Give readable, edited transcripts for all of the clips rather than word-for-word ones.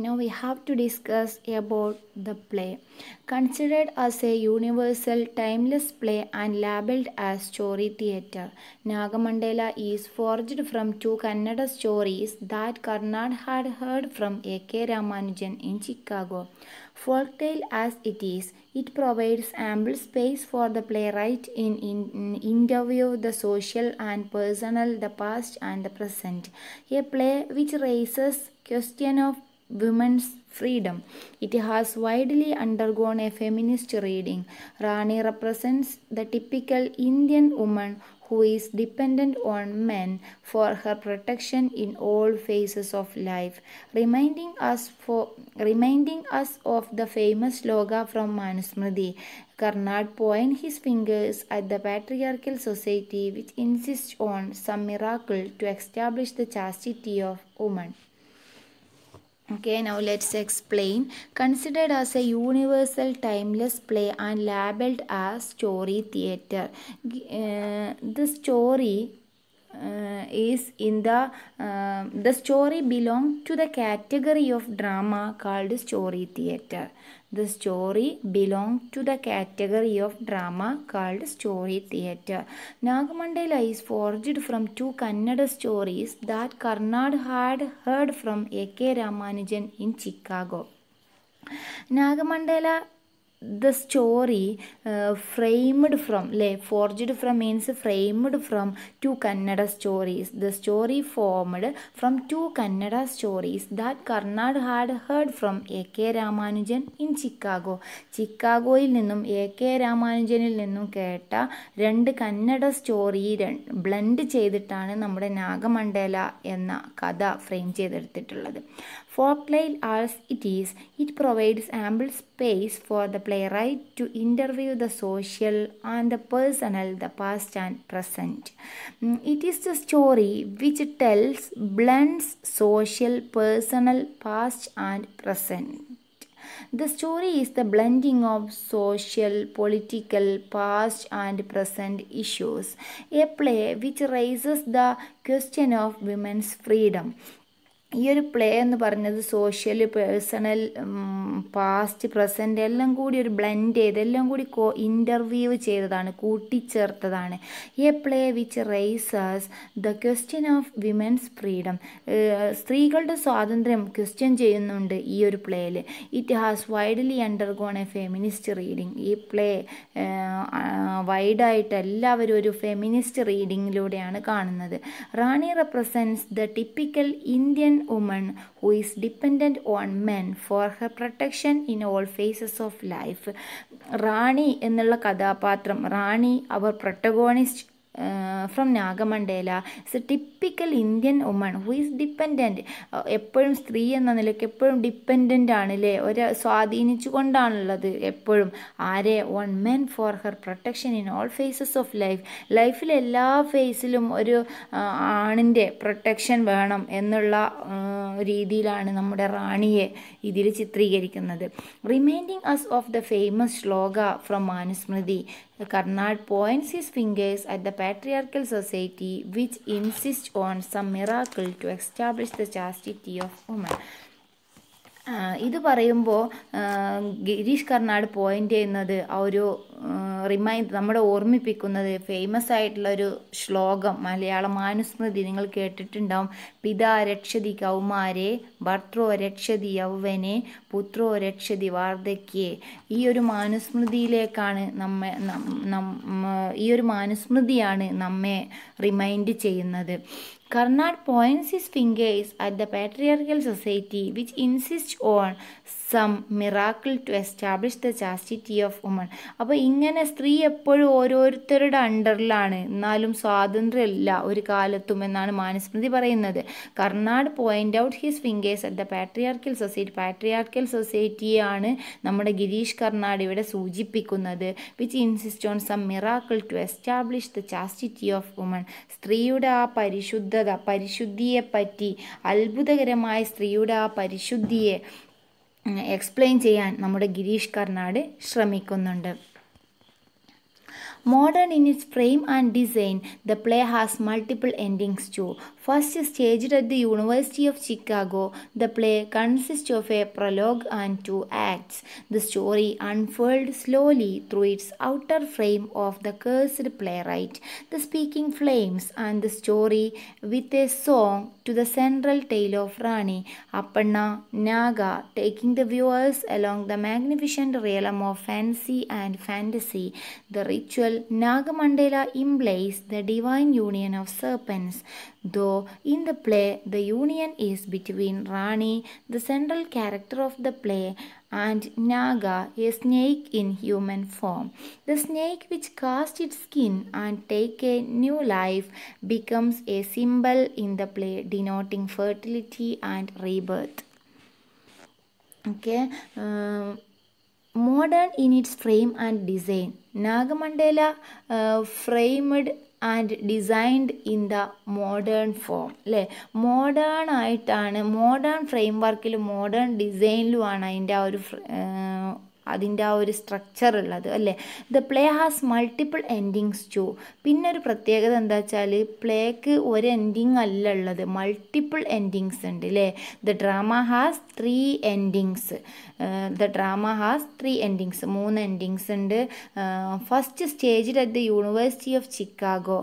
Now we have to discuss about the play. Considered as a universal, timeless play and labeled as story theatre, Nagamandala is forged from two Kannada stories that Karnad had heard from A.K. Ramanujan in Chicago. Folktale as it is, it provides ample space for the playwright in interview the social and personal, the past and the present. A play which raises question of women's freedom. It has widely undergone a feminist reading. Rani represents the typical Indian woman who is dependent on men for her protection in all phases of life, reminding us of the famous slogan from Manusmriti. Karnad points his fingers at the patriarchal society which insists on some miracle to establish the chastity of woman. Okay, now let's explain. Considered as a universal, timeless play and labeled as story theatre. The story the story belongs to the category of drama called story theatre. The story belongs to the category of drama called story theatre. Nagamandala is forged from two Kannada stories that Karnad had heard from A.K. Ramanujan in Chicago. Nagamandala, the story forged from means framed from two Kannada stories. The story formed from two Kannada stories that Karnad had heard from A.K. Ramanujan in Chicago. ചിക്കാഗോയിൽ നിന്നും A.K. രാമാനുജനിൽ നിന്നും കേട്ട രണ്ട് Kannada story blend ചെയ്തിട്ടാണ് നമ്മുടെ നാഗമണ്ഡല എന്ന കഥ frame ചെയ്തെടുത്തിട്ടുള്ളത്. Folktale as it is, it provides ample space for the playwright to interview the social and the personal, the past and present. It is the story which blends social, personal, past and present. The story is the blending of social, political, past and present issues. A play which raises the question of women's freedom. ഈ ഒരു play എന്ന് പറയുന്നത് social, personal, past, present എല്ലാം കൂടി ഒരു blend ചെയ്ത് എല്ലാം കൂടി ഇൻ്റർവ്യൂ ചെയ്തതാണ്, കൂട്ടിച്ചേർത്തതാണ്. A play which raises the question of women's freedom. സ്ത്രീകളുടെ സ്വാതന്ത്ര്യം ക്വസ്റ്റ്യൻ ചെയ്യുന്നുണ്ട് ഈ ഒരു പ്ലേയിൽ. It has widely undergone a feminist reading. ഈ പ്ലേ വൈഡായിട്ട് എല്ലാവരും ഒരു ഫെമിനിസ്റ്റ് റീഡിങ്ങിലൂടെയാണ് കാണുന്നത്. Rani represents the typical Indian woman who is dependent on men for her protection in all phases of life. Rani എന്നുള്ള കഥാപാത്രം, റാണി അവർ protagonist from Nagamandala is a typical Indian woman who is dependent. എപ്പോഴും സ്ത്രീ എന്ന നിലയ്ക്ക് എപ്പോഴും ഡിപ്പെൻഡൻ്റ് ആണല്ലേ, സ്വാധീനിച്ചു കൊണ്ടാണുള്ളത് എപ്പോഴും ആരെ, on men for her protection in all phases of life. ലൈഫിലെ എല്ലാ ഫേസിലും ഒരു ആണിൻ്റെ പ്രൊട്ടക്ഷൻ വേണം എന്നുള്ള രീതിയിലാണ് നമ്മുടെ റാണിയെ ഇതിൽ ചിത്രീകരിക്കുന്നത്. Reminding us of the famous shloka from Manusmriti. Karnad points his fingers at the patriarchal society which insists on some miracle to establish the chastity of woman. ഇത് പറയുമ്പോൾ ഗിരീഷ് കർണാട് പോയിൻ്റ് ചെയ്യുന്നത് ആ ഒരു നമ്മളെ ഓർമ്മിപ്പിക്കുന്നത് ഫേമസ് ആയിട്ടുള്ളൊരു ശ്ലോകം, മലയാള മാനുസ്മൃതി നിങ്ങൾ കേട്ടിട്ടുണ്ടാവും. പിതാ രക്ഷതി കൗമാരെ, ഭർത്രോ രക്ഷതി യൗവനെ, പുത്രോ രക്ഷതി വാർദ്ധക്യേ. ഈ ഒരു മാനുസ്മൃതിയിലേക്കാണ് ഈ ഒരു മാനുസ്മൃതിയാണ് നമ്മെ റിമൈൻഡ് ചെയ്യുന്നത്. Karnad points his fingers at the patriarchal society which insists on some miracle to establish the chastity of woman. അപ്പോൾ ഇങ്ങനെ സ്ത്രീ എപ്പോഴും ഓരോരുത്തരുടെ അണ്ടറിലാണ്, എന്നാലും സ്വാതന്ത്ര്യമില്ല ഒരു കാലത്തും എന്നാണ് മാനുസ്മൃതി പറയുന്നത്. Karnad point out his fingers at the patriarchal society. Patriarchal സൊസൈറ്റിയാണ് നമ്മുടെ ഗിരീഷ് കർണാഡ് ഇവിടെ സൂചിപ്പിക്കുന്നത്. Which insist on some miracle to establish the chastity of woman. സ്ത്രീയുടെ ആ പരിശുദ്ധിയെപ്പറ്റി, അത്ഭുതകരമായ സ്ത്രീയുടെ ആ പരിശുദ്ധിയെ എക്സ്പ്ലെയിൻ ചെയ്യാൻ നമ്മുടെ ഗിരീഷ് കർണാട് ശ്രമിക്കുന്നുണ്ട്. Modern in its frame and design, the play has multiple endings too. First staged at the University of Chicago, the play consists of a prologue and 2 acts. The story unfolds slowly through its outer frame of the cursed playwright, the speaking flames, and the story with a song to the central tale of Rani Appanna Naga, taking the viewers along the magnificent realm of fancy and fantasy. The ritual Nagamandela implies the divine union of serpents, though in the play the union is between Rani, the central character of the play, and Naga, a snake in human form. The snake which casts its skin and takes a new life becomes a symbol in the play denoting fertility and rebirth. Okay. Modern in its frame and design. Nagamandela framed and designed in the modern form. അല്ലേ, modern ആയിട്ടാണ്, modern ഫ്രെയിം വർക്കിലും modern ഡിസൈനിലുമാണ് അതിൻ്റെ ആ ഒരു structure ഉള്ളത് അല്ലേ. The play has multiple endings too. പിന്നെ ഒരു പ്രത്യേകത എന്താ വെച്ചാൽ പ്ലേക്ക് ഒരു എൻഡിങ് അല്ല ഉള്ളത്, മൾട്ടിപ്പിൾ എൻഡിങ്സ് ഉണ്ട് അല്ലേ. The drama has 3 endings. മൂന്ന് എൻഡിങ്സ് ഉണ്ട്. First staged at the university of Chicago.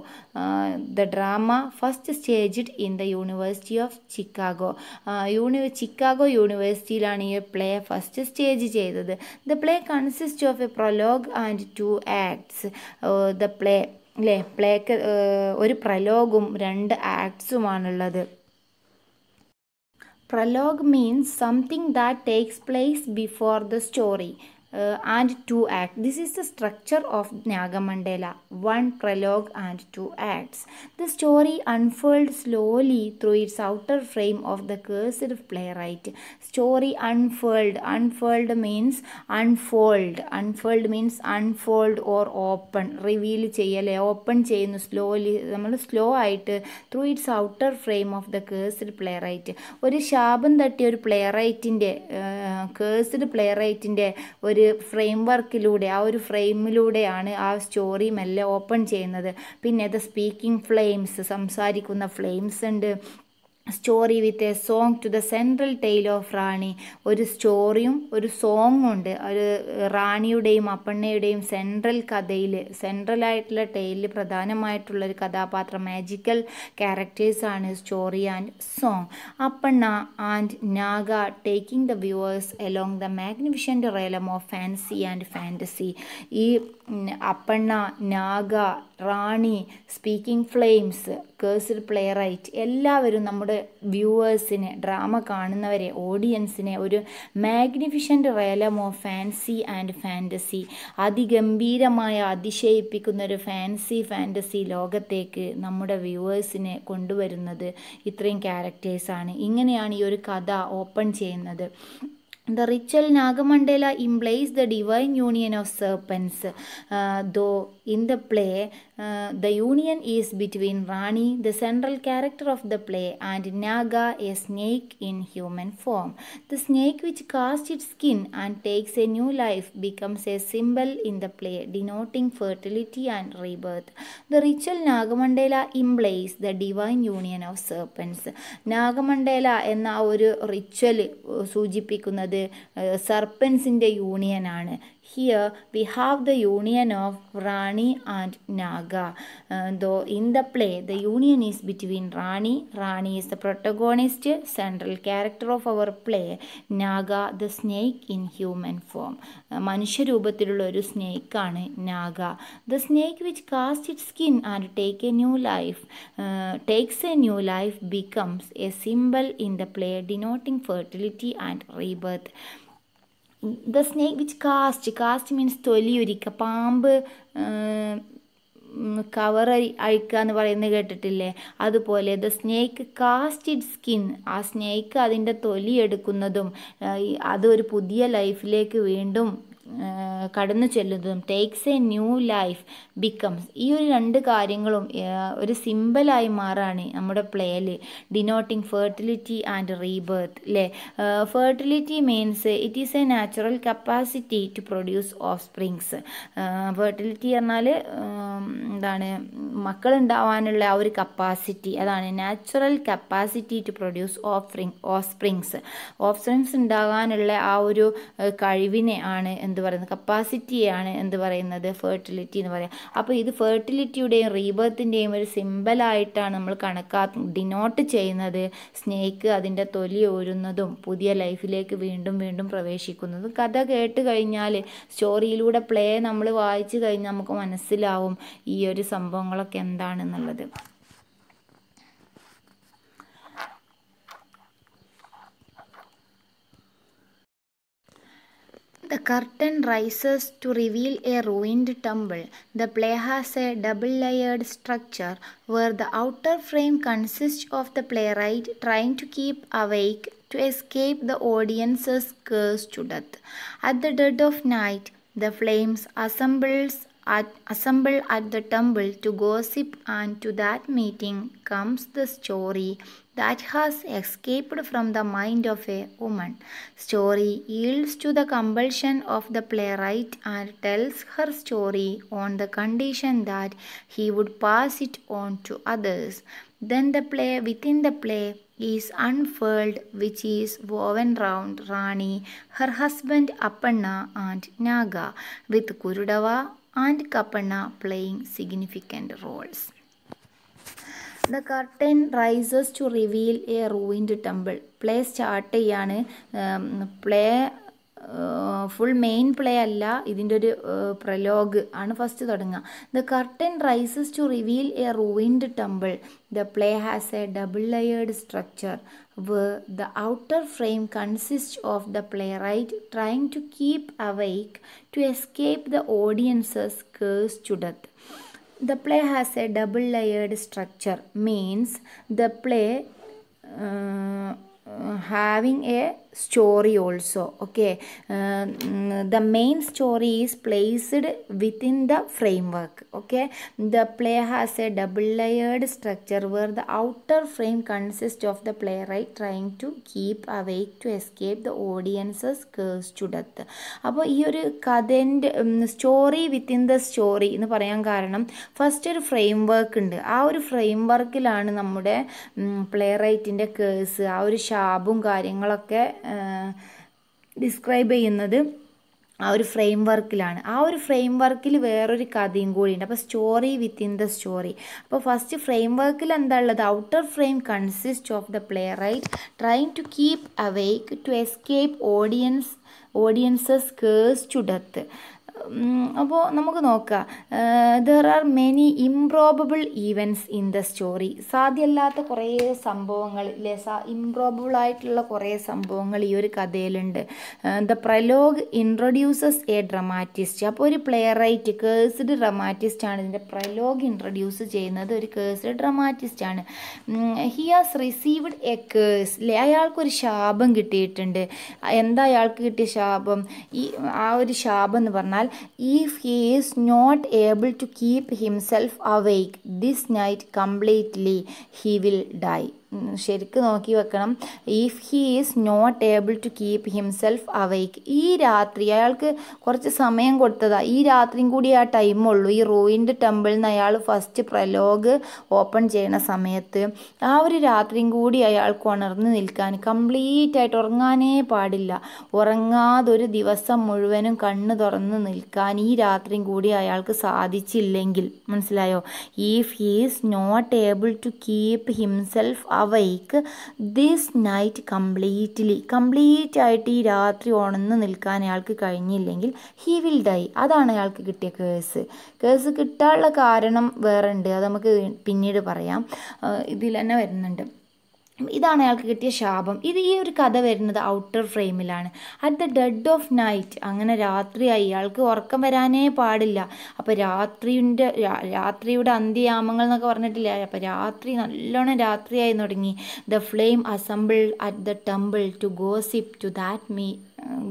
The drama first staged in the university of Chicago. Chicago യൂണിവേഴ്സിറ്റിയിലാണ് ഈ പ്ലേ ഫസ്റ്റ് സ്റ്റേജ് ചെയ്തത്. The play consists of a prologue and 2 acts. The play അല്ലേ, plaque ഒരു പ്രലോഗും 2 ആക്ട്സുമാണുള്ളത്. Prologue means something that takes place before the story. And 2 acts. This is the structure of Nagamandela. 1 prologue and 2 acts. The story unfolds slowly through its outer frame of the cursed playwright. Story unfurled. Unfurled means unfold. Unfurled means unfold or open. Reveal ചെയ്യല്ലേ, open ചെയ്യുന്നു slowly, നമ്മൾ slow ആയിട്ട് through it's outer frame of the cursed playwright. ഒരു ശാപം തട്ടിയ ഒരു പ്ലേറൈറ്റിൻ്റെ, cursed പ്ലേറൈറ്റിൻ്റെ ഒരു frame വർക്കിലൂടെ, ആ ഒരു ഫ്രെയിമിലൂടെയാണ് ആ സ്റ്റോറി മെല്ലെ ഓപ്പൺ ചെയ്യുന്നത്. പിന്നെ ദ സ്പീക്കിംഗ് ഫ്ലെയിംസ്, സംസാരിക്കുന്ന ഫ്ലെയിംസ് ഉണ്ട്. Story with a song to the central tale of Rani. ഒരു സ്റ്റോറിയും ഒരു സോങ്ങും ഉണ്ട്. ഒരു റാണിയുടെയും അപ്പണ്ണയുടെയും സെൻട്രൽ കഥയിൽ, സെൻട്രലായിട്ടുള്ള ടെയിലിൽ പ്രധാനമായിട്ടുള്ളൊരു കഥാപാത്രം, മാജിക്കൽ ക്യാരക്ടേഴ്സാണ് story and song. Appanna and Naga taking the viewers along the magnificent realm of fancy and fantasy. ഈ Appanna, Naga, Rani, speaking flames, cursed playwright എല്ലാവരും നമ്മുടെ വ്യൂവേഴ്സിനെ, ഡ്രാമ കാണുന്നവരെ, ഓഡിയൻസിനെ ഒരു magnificent realm of fancy and fantasy, അതിഗംഭീരമായ അതിശയിപ്പിക്കുന്ന ഒരു ഫാൻറ്റസി ലോകത്തേക്ക് നമ്മുടെ വ്യൂവേഴ്സിനെ കൊണ്ടുവരുന്നത് ഇത്രയും ക്യാരക്ടേഴ്സാണ്. ഇങ്ങനെയാണ് ഈ ഒരു കഥ ഓപ്പൺ ചെയ്യുന്നത്. The ritual Nagamandela implies the divine union of serpents, though in the play the union is between Rani, the central character of the play, and Naga, a snake in human form. The snake which casts its skin and takes a new life becomes a symbol in the play denoting fertility and rebirth. The ritual Nagamandela implies the divine union of serpents. Nagamandela എന്ന ഒരു ritual സൂചിപ്പിക്കുന്നത് സർപ്പൻസിൻ്റെ യൂണിയനാണ്. Here we have the union of Rani and Naga. Though in the play the union is between Rani. Rani is the protagonist, central character of our play. Naga, the snake in human form. മനുഷ്യരൂപത്തിലുള്ള ഒരു സ്നേക്കാണ് നാഗ. The snake which casts its skin and takes a new life becomes a symbol in the play denoting fertility and rebirth. The snake which cast means തൊലിയൊരിക്കുക. പാമ്പ് cover അഴിക്കുക എന്ന് പറയുന്നത് കേട്ടിട്ടില്ലേ? അതുപോലെ the snake cast it skin, ആ snake അതിൻ്റെ തൊലി എടുക്കുന്നതും അതൊരു പുതിയ ലൈഫിലേക്ക് വീണ്ടും കടന്നു ചെല്ലുന്നതും takes a new life becomes, ഈ ഒരു രണ്ട് കാര്യങ്ങളും ഒരു സിമ്പിളായി മാറാണ് നമ്മുടെ പ്ലേയിൽ, ഡിനോട്ടിങ് ഫെർട്ടിലിറ്റി ആൻഡ് റീബർത്ത് അല്ലേ. Fertility means it is a natural capacity to produce offsprings. Fertility പറഞ്ഞാൽ എന്താണ്, മക്കളുണ്ടാവാനുള്ള ആ ഒരു കപ്പാസിറ്റി, അതാണ് natural capacity to produce offsprings ഉണ്ടാകാനുള്ള ആ ഒരു കഴിവിനെ ആണ് എന്ത് പറയുന്നത്, കപ്പാസിറ്റിയാണ് എന്ത് പറയുന്നത്, ഫെർട്ടിലിറ്റി എന്ന് പറയുക. അപ്പോൾ ഇത് ഫെർട്ടിലിറ്റിയുടെയും റീബർത്തിൻ്റെയും ഒരു സിമ്പലായിട്ടാണ് നമ്മൾ ഡിനോട്ട് ചെയ്യുന്നത്. സ്നേക്ക് അതിൻ്റെ തൊലി ഊരുന്നതും പുതിയ ലൈഫിലേക്ക് വീണ്ടും വീണ്ടും പ്രവേശിക്കുന്നതും. കഥ കേട്ട് കഴിഞ്ഞാൽ, സ്റ്റോറിയിലൂടെ പ്ലേ നമ്മൾ വായിച്ചു കഴിഞ്ഞാൽ നമുക്ക് മനസ്സിലാവും ഈ ഒരു സംഭവങ്ങളൊക്കെ എന്താണെന്നുള്ളത്. The curtain rises to reveal a ruined temple. The play has a double-layered structure where the outer frame consists of the playwright trying to keep awake to escape the audience's curse to death. At the dead of night, the flames assemble at the temple to gossip, and to that meeting comes the story that has escaped from the mind of a woman. Story yields to the compulsion of the playwright and tells her story on the condition that he would pass it on to others. Then the play within the play is unfurled, which is woven round Rani, her husband Appanna and Naga, with Kurudava and Kappanna playing significant roles. The curtain rises to reveal a ruined temple. Play start ചെയ്യാണ്. Play full main play അല്ല, ഇതിൻ്റെ ഒരു prologue ആണ് first തുടങ്ങുക. The curtain rises to reveal a ruined temple. The play has a double layered structure where the outer frame consists of the playwright trying to keep awake to escape the audience's curse to death. The play has a double-layered structure means the play having a story also. Okay, the main story is placed within the framework. Okay, the play has a double-layered structure where the outer frame consists of the playwright trying to keep awake to escape the audience's curse to death. അപ്പോൾ ഈ ഒരു കഥൻ്റെ story within the story എന്ന് പറയാൻ കാരണം first ഒരു frame work ഉണ്ട്. ആ ഒരു ഫ്രെയിം വർക്കിലാണ് നമ്മുടെ പ്ലേ റൈറ്റിൻ്റെ കേസ്, ആ ഒരു ശാപും കാര്യങ്ങളൊക്കെ ഡിസ്ക്രൈബ് ചെയ്യുന്നത് ആ ഒരു ഫ്രെയിം വർക്കിലാണ്. ആ ഒരു ഫ്രെയിം വർക്കിൽ വേറൊരു കഥയും കൂടിയുണ്ട്. അപ്പോൾ സ്റ്റോറി വിത്തിൻ ദ സ്റ്റോറി. അപ്പോൾ ഫസ്റ്റ് ഫ്രെയിം വർക്കിൽ എന്താ ഉള്ളത്, outer frame consist of the playwright trying to keep awake to escape audience's curse to death. അപ്പോൾ നമുക്ക് നോക്കാം, there are many improbable events in the story. സാധ്യമല്ലാത്ത കുറേ സംഭവങ്ങൾ ഇല്ലേ, ഇംപ്രോബബിൾ ആയിട്ടുള്ള കുറേ സംഭവങ്ങൾ ഈ ഒരു കഥയിലുണ്ട്. The prologue introduces a dramatist. അപ്പോൾ ഒരു പ്ലേ റൈറ്റ് കേഴ്സ്ഡ് ഡ്രമാറ്റിസ്റ്റ് ആണ്. ഇതിൻ്റെ പ്രലോഗ് ഇൻട്രൊഡ്യൂസ് ചെയ്യുന്നത് ഒരു കേഴ്സ്ഡ് ഡ്രമാറ്റിസ്റ്റ് ആണ്. He has received A curse അല്ലേ, അയാൾക്കൊരു ശാപം കിട്ടിയിട്ടുണ്ട്. എന്താ അയാൾക്ക് കിട്ടിയ ശാപം? ആ ഒരു ശാപം എന്ന് പറഞ്ഞാൽ if he is not able to keep himself awake this night completely, he will die. ശരിക്കും നോക്കി വെക്കണം. If he is not able to keep himself awake, ഈ രാത്രി അയാൾക്ക് കുറച്ച് സമയം കൊടുത്തതാണ്, ഈ രാത്രിയും കൂടി ആ ടൈമുള്ളൂ. ഈ റൂയിൻഡ് ടെമ്പിളിൽ നിന്ന് അയാൾ ഫസ്റ്റ് പ്രലോഗ് ഓപ്പൺ ചെയ്യണ സമയത്ത് ആ ഒരു രാത്രിയും കൂടി അയാൾക്ക് ഉണർന്ന് നിൽക്കാൻ, കംപ്ലീറ്റ് ആയിട്ട് ഉറങ്ങാനേ പാടില്ല, ഉറങ്ങാതെ ഒരു ദിവസം മുഴുവനും കണ്ണ് തുറന്ന് നിൽക്കാൻ ഈ രാത്രിയും കൂടി അയാൾക്ക് സാധിച്ചില്ലെങ്കിൽ, മനസ്സിലായോ? If he is not able to keep himself awake this night complete ആയിട്ട് ഈ രാത്രി ഉണർന്ന് നിൽക്കാൻ അയാൾക്ക് കഴിഞ്ഞില്ലെങ്കിൽ ഹി വിൽ ഡൈ. അതാണ് അയാൾക്ക് കിട്ടിയ കേസ് കിട്ടാനുള്ള കാരണം വേറെ ഉണ്ട്, അത് നമുക്ക് പിന്നീട് പറയാം. ഇതിൽ തന്നെ വരുന്നുണ്ട്. ഇതാണ് അയാൾക്ക് കിട്ടിയ ശാപം. ഈ ഒരു കഥ വരുന്നത് ഔട്ടർ ഫ്രെയിമിലാണ്. At the dead of night, അങ്ങനെ രാത്രിയായി, ഇയാൾക്ക് ഉറക്കം വരാനേ പാടില്ല. അപ്പോൾ രാത്രിയുടെ അന്ത്യയാമങ്ങൾ എന്നൊക്കെ പറഞ്ഞിട്ടില്ല. അപ്പോൾ രാത്രി നല്ലോണം രാത്രിയായി തുടങ്ങി. The flame assemble at the temple to gossip to that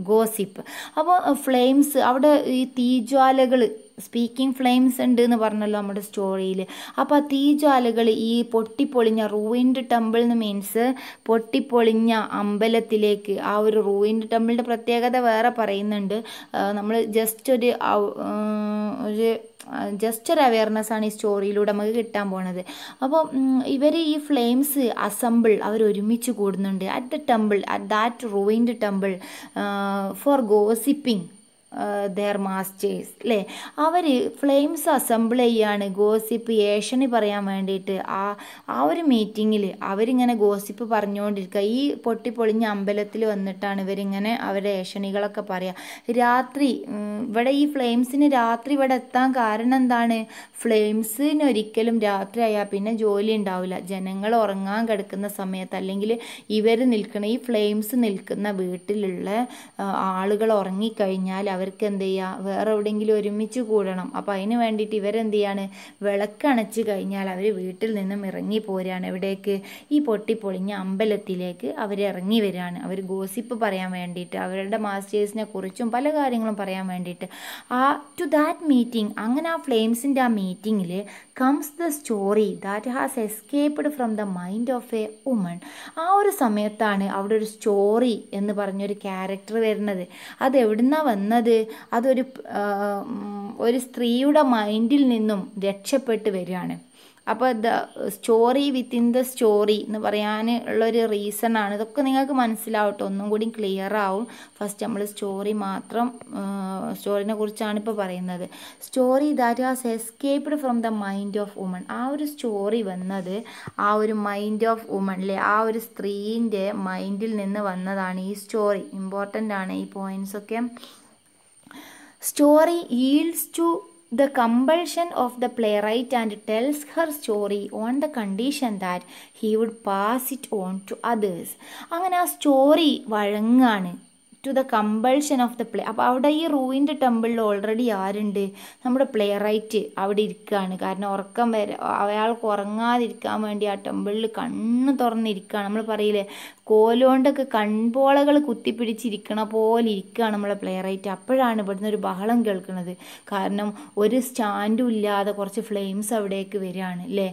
gossip. അപ്പോൾ ഫ്ലെയിംസ് അവിടെ ഈ തീജ്വാലകൾ, സ്പീക്കിംഗ് ഫ്ലെയിംസ് ഉണ്ട് എന്ന് പറഞ്ഞല്ലോ നമ്മുടെ സ്റ്റോറിയിൽ. അപ്പോൾ ആ തീജ്വാലകൾ ഈ പൊട്ടിപ്പൊളിഞ്ഞ റൂയിൻഡ് ടെമ്പിൾ എന്ന് മീൻസ് പൊട്ടിപ്പൊളിഞ്ഞ അമ്പലത്തിലേക്ക്, ആ ഒരു റൂയിൻഡ് ടെമ്പിളിൻ്റെ പ്രത്യേകത വേറെ പറയുന്നുണ്ട്. നമ്മൾ ജസ്റ്റ് ഒരു അവയർനെസ്സാണ് ഈ സ്റ്റോറിയിലൂടെ നമുക്ക് കിട്ടാൻ പോണത്. അപ്പോൾ ഇവർ ഈ ഫ്ലെയിംസ് അസംബിൾ, അവർ ഒരുമിച്ച് കൂടുന്നുണ്ട് at the temple, at that ruined temple for gossiping their masters അല്ലേ. അവർ ഫ്ലെയിംസ് അസംബിൾ ചെയ്യാണ് ഗോസിപ്പ്, ഏഷണി പറയാൻ വേണ്ടിയിട്ട്. ആ ഒരു മീറ്റിങ്ങിൽ അവരിങ്ങനെ ഗോസിപ്പ് പറഞ്ഞുകൊണ്ടിരിക്കുക. ഈ പൊട്ടിപ്പൊളിഞ്ഞ അമ്പലത്തിൽ വന്നിട്ടാണ് ഇവരിങ്ങനെ അവരുടെ ഏഷണികളൊക്കെ പറയുക. രാത്രി ഇവിടെ ഈ ഫ്ലെയിംസിന് രാത്രി ഇവിടെ എത്താൻ കാരണം എന്താണ്? ഫ്ലെയിംസിന് ഒരിക്കലും രാത്രി ആയാൽ പിന്നെ ജോലി ഉണ്ടാവില്ല. ജനങ്ങൾ ഉറങ്ങാൻ കിടക്കുന്ന സമയത്ത്, അല്ലെങ്കിൽ ഇവർ നിൽക്കുന്ന ഈ ഫ്ലെയിംസ് നിൽക്കുന്ന വീട്ടിലുള്ള ആളുകൾ ഉറങ്ങിക്കഴിഞ്ഞാൽ അവർക്ക് എന്ത് ചെയ്യുക, വേറെ എവിടെയെങ്കിലും ഒരുമിച്ച് കൂടണം. അപ്പോൾ അതിന് വേണ്ടിയിട്ട് ഇവരെന്ത് ചെയ്യാണ്, വിളക്കണച്ച് കഴിഞ്ഞാൽ അവർ വീട്ടിൽ നിന്നും ഇറങ്ങി പോരാണ്. എവിടേക്ക്? ഈ പൊട്ടിപ്പൊളിഞ്ഞ അമ്പലത്തിലേക്ക് അവർ ഇറങ്ങി വരികയാണ്. അവർ ഗോസിപ്പ് പറയാൻ വേണ്ടിയിട്ട്, അവരുടെ മാസ്റ്റേഴ്സിനെ കുറിച്ചും പല കാര്യങ്ങളും പറയാൻ വേണ്ടിയിട്ട്. ടു ദാറ്റ് മീറ്റിംഗ്, അങ്ങനെ ആ ഫ്ലെയിംസിൻ്റെ ആ മീറ്റിങ്ങിൽ comes the story that has escaped from the mind of A woman. ആ ഒരു സമയത്താണ് അവിടെ ഒരു സ്റ്റോറി എന്ന് പറഞ്ഞൊരു ക്യാരക്ടർ വരുന്നത്. അത് എവിടുന്നാണ് വന്നത്? ഒരു സ്ത്രീയുടെ മൈൻഡിൽ നിന്നും രക്ഷപ്പെട്ട് വരികയാണ്. അപ്പോൾ the story within the story എന്ന് പറയാൻ ഉള്ളൊരു റീസണാണ്. ഇതൊക്കെ നിങ്ങൾക്ക് മനസ്സിലാവട്ടെ, ഒന്നും കൂടി ക്ലിയർ ആവും. ഫസ്റ്റ് നമ്മൾ സ്റ്റോറിനെ കുറിച്ചാണ് ഇപ്പോൾ പറയുന്നത്. Story that has escaped from the mind of woman. ആ ഒരു സ്റ്റോറി വന്നത് ആ ഒരു മൈൻഡ് ഓഫ് വുമൺ അല്ലേ, ആ ഒരു സ്ത്രീൻ്റെ മൈൻഡിൽ നിന്ന് വന്നതാണ് ഈ സ്റ്റോറി. ഇമ്പോർട്ടൻ്റ് ആണ് ഈ പോയിൻറ്റ്സൊക്കെ. Story yields to the compulsion of the playwright and tells her story on the condition that he would pass it on to others. അങ്ങനെ ആ സ്റ്റോറി വഴങ്ങാണ് to the compulsion of the play. അപ്പോൾ അവിടെ ഈ ruined ടെമ്പിളിൽ already ആരുണ്ട്? നമ്മുടെ play right അവിടെ ഇരിക്കുകയാണ്. കാരണം ഉറക്കം അയാൾക്ക് ഉറങ്ങാതിരിക്കാൻ വേണ്ടി ആ ടെമ്പിളിൽ കണ്ണ് തുറന്നിരിക്കുകയാണ്. നമ്മൾ പറയില്ലേ, കോലുകൊണ്ടൊക്കെ കൺപോളകൾ കുത്തിപ്പിടിച്ചിരിക്കണ പോലെ ഇരിക്കുകയാണ് നമ്മളെ പ്ലേ റൈറ്റ്. അപ്പോഴാണ് ഇവിടുന്ന് ഒരു ബഹളം കേൾക്കുന്നത്. കാരണം ഒരു സ്റ്റാൻഡും ഇല്ലാതെ കുറച്ച് ഫ്ലെയിംസ് അവിടേക്ക് വരികയാണ് അല്ലേ.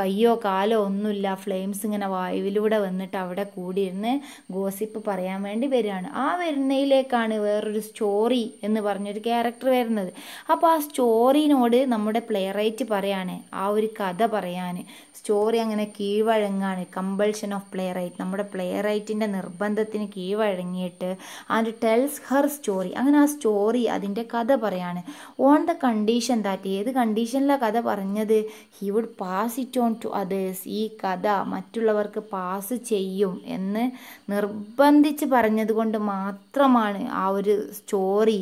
കയ്യോ കാലോ ഒന്നുമില്ല, ഫ്ലെയിംസ് ഇങ്ങനെ വായുവിലൂടെ വന്നിട്ട് അവിടെ കൂടിയിരുന്ന് ഗോസിപ്പ് പറയാൻ വേണ്ടി വരികയാണ്. ആ വരുന്നതിലേക്കാണ് വേറൊരു സ്റ്റോറി എന്ന് പറഞ്ഞൊരു ക്യാരക്ടർ വരുന്നത്. അപ്പോൾ ആ സ്റ്റോറിനോട് നമ്മുടെ പ്ലേ റൈറ്റ് പറയാണ്, ആ ഒരു കഥ പറയാൻ. സ്റ്റോറി അങ്ങനെ കീഴ്വഴങ്ങാണ്. കമ്പൾഷൻ ഓഫ് പ്ലേ റൈറ്റ്, നമ്മുടെ പ്ലേ റൈറ്റിൻ്റെ നിർബന്ധത്തിന് കീഴ്വഴങ്ങിയിട്ട് ആൻഡ് ടെൽസ് ഹെർ സ്റ്റോറി. അങ്ങനെ ആ സ്റ്റോറി അതിൻ്റെ കഥ പറയാണ്. ഓൺ ദ കണ്ടീഷൻ ദാറ്റ്, ഏത് കണ്ടീഷനിലാണ് കഥ പറഞ്ഞത്? He would pass it on to others. ഈ കഥ മറ്റുള്ളവർക്ക് പാസ് ചെയ്യും എന്ന് നിർബന്ധിച്ച് പറഞ്ഞതുകൊണ്ട് മാത്രമാണ് ആ ഒരു സ്റ്റോറി,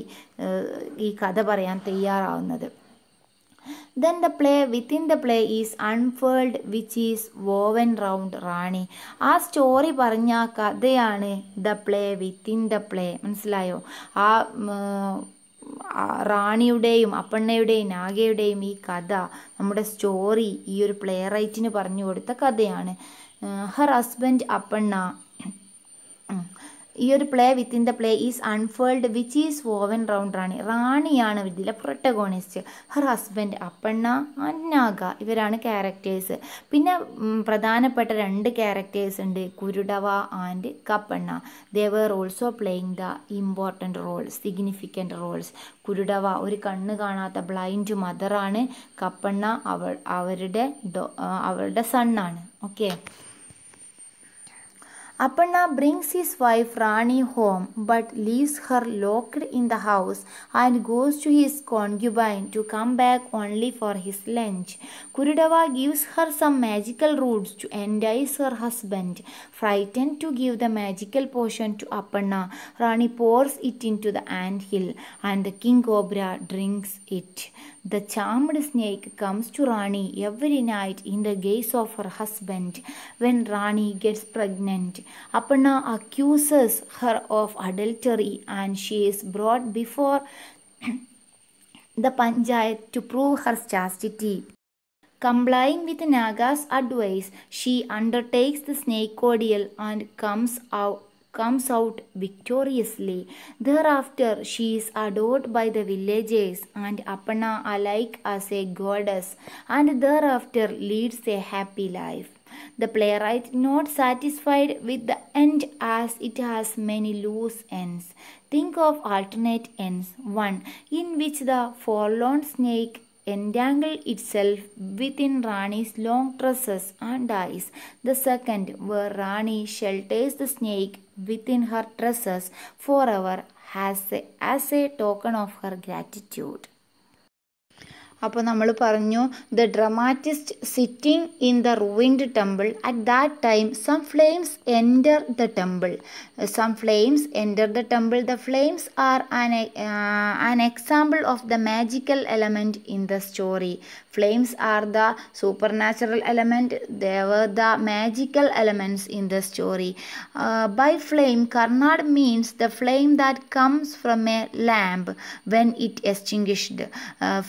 ഈ കഥ പറയാൻ തയ്യാറാവുന്നത്. Then the play within the play is unfurled which is woven round റാണി. ആ സ്റ്റോറി പറഞ്ഞ ആ കഥയാണ് the play within the play. മനസ്സിലായോ? ആ റാണിയുടെയും അപ്പണ്ണയുടെയും നാഗയുടെയും ഈ കഥ, നമ്മുടെ സ്റ്റോറി ഈ ഒരു പ്ലേ റൈറ്റിന് പറഞ്ഞു കൊടുത്ത കഥയാണ്. ഹർ ഹസ്ബൻഡ് അപ്പണ്ണ, ഈ ഒരു play within the play is unfurled which is woven round Rani. റാണിയാണ് ഇതിലെ protagonist. Her husband Appanna and Naga, ഇവരാണ് ക്യാരക്ടേഴ്സ്. പിന്നെ പ്രധാനപ്പെട്ട 2 ക്യാരക്ടേഴ്സ് ഉണ്ട്, Kurudavva and Kappanna. They were also playing the important roles, significant roles. Kurudavva ഒരു കണ്ണ് കാണാത്ത ബ്ലൈൻഡ് മദറാണ്. കപ്പണ്ണ അവരുടെ സണ്ണാണ്. Okay. Appanna brings his wife Rani home but leaves her locked in the house and goes to his concubine to come back only for his lunch. Kurudava gives her some magical roots to entice her husband. Frightened to give the magical potion to Appanna, Rani pours it into the anthill and the king cobra drinks it. The charmed snake comes to Rani every night in the gaze of her husband. When Rani gets pregnant, Appanna accuses her of adultery and she is brought before the panchayat to prove her chastity. Complying with Naga's advice, she undertakes the snake ordeal and comes out comes out victoriously. Thereafter, she is adored by the villagers and Appanna alike as a goddess, and thereafter leads a happy life. The playwright not satisfied with the end as it has many loose ends. Think of alternate ends. One in which the forlorn snake entangle itself within Rani's long tresses and dies. The second, where Rani shelters the snake within her tresses forever as a token of her gratitude. അപ്പോൾ നമ്മൾ പറഞ്ഞു the dramatist sitting in the ruined temple at that time some flames enter the temple. The flames are an example of the magical element in the story. Flames are the supernatural element. They were the magical elements in the story. By flame, Karnad means the flame that comes from a lamp when it extinguished.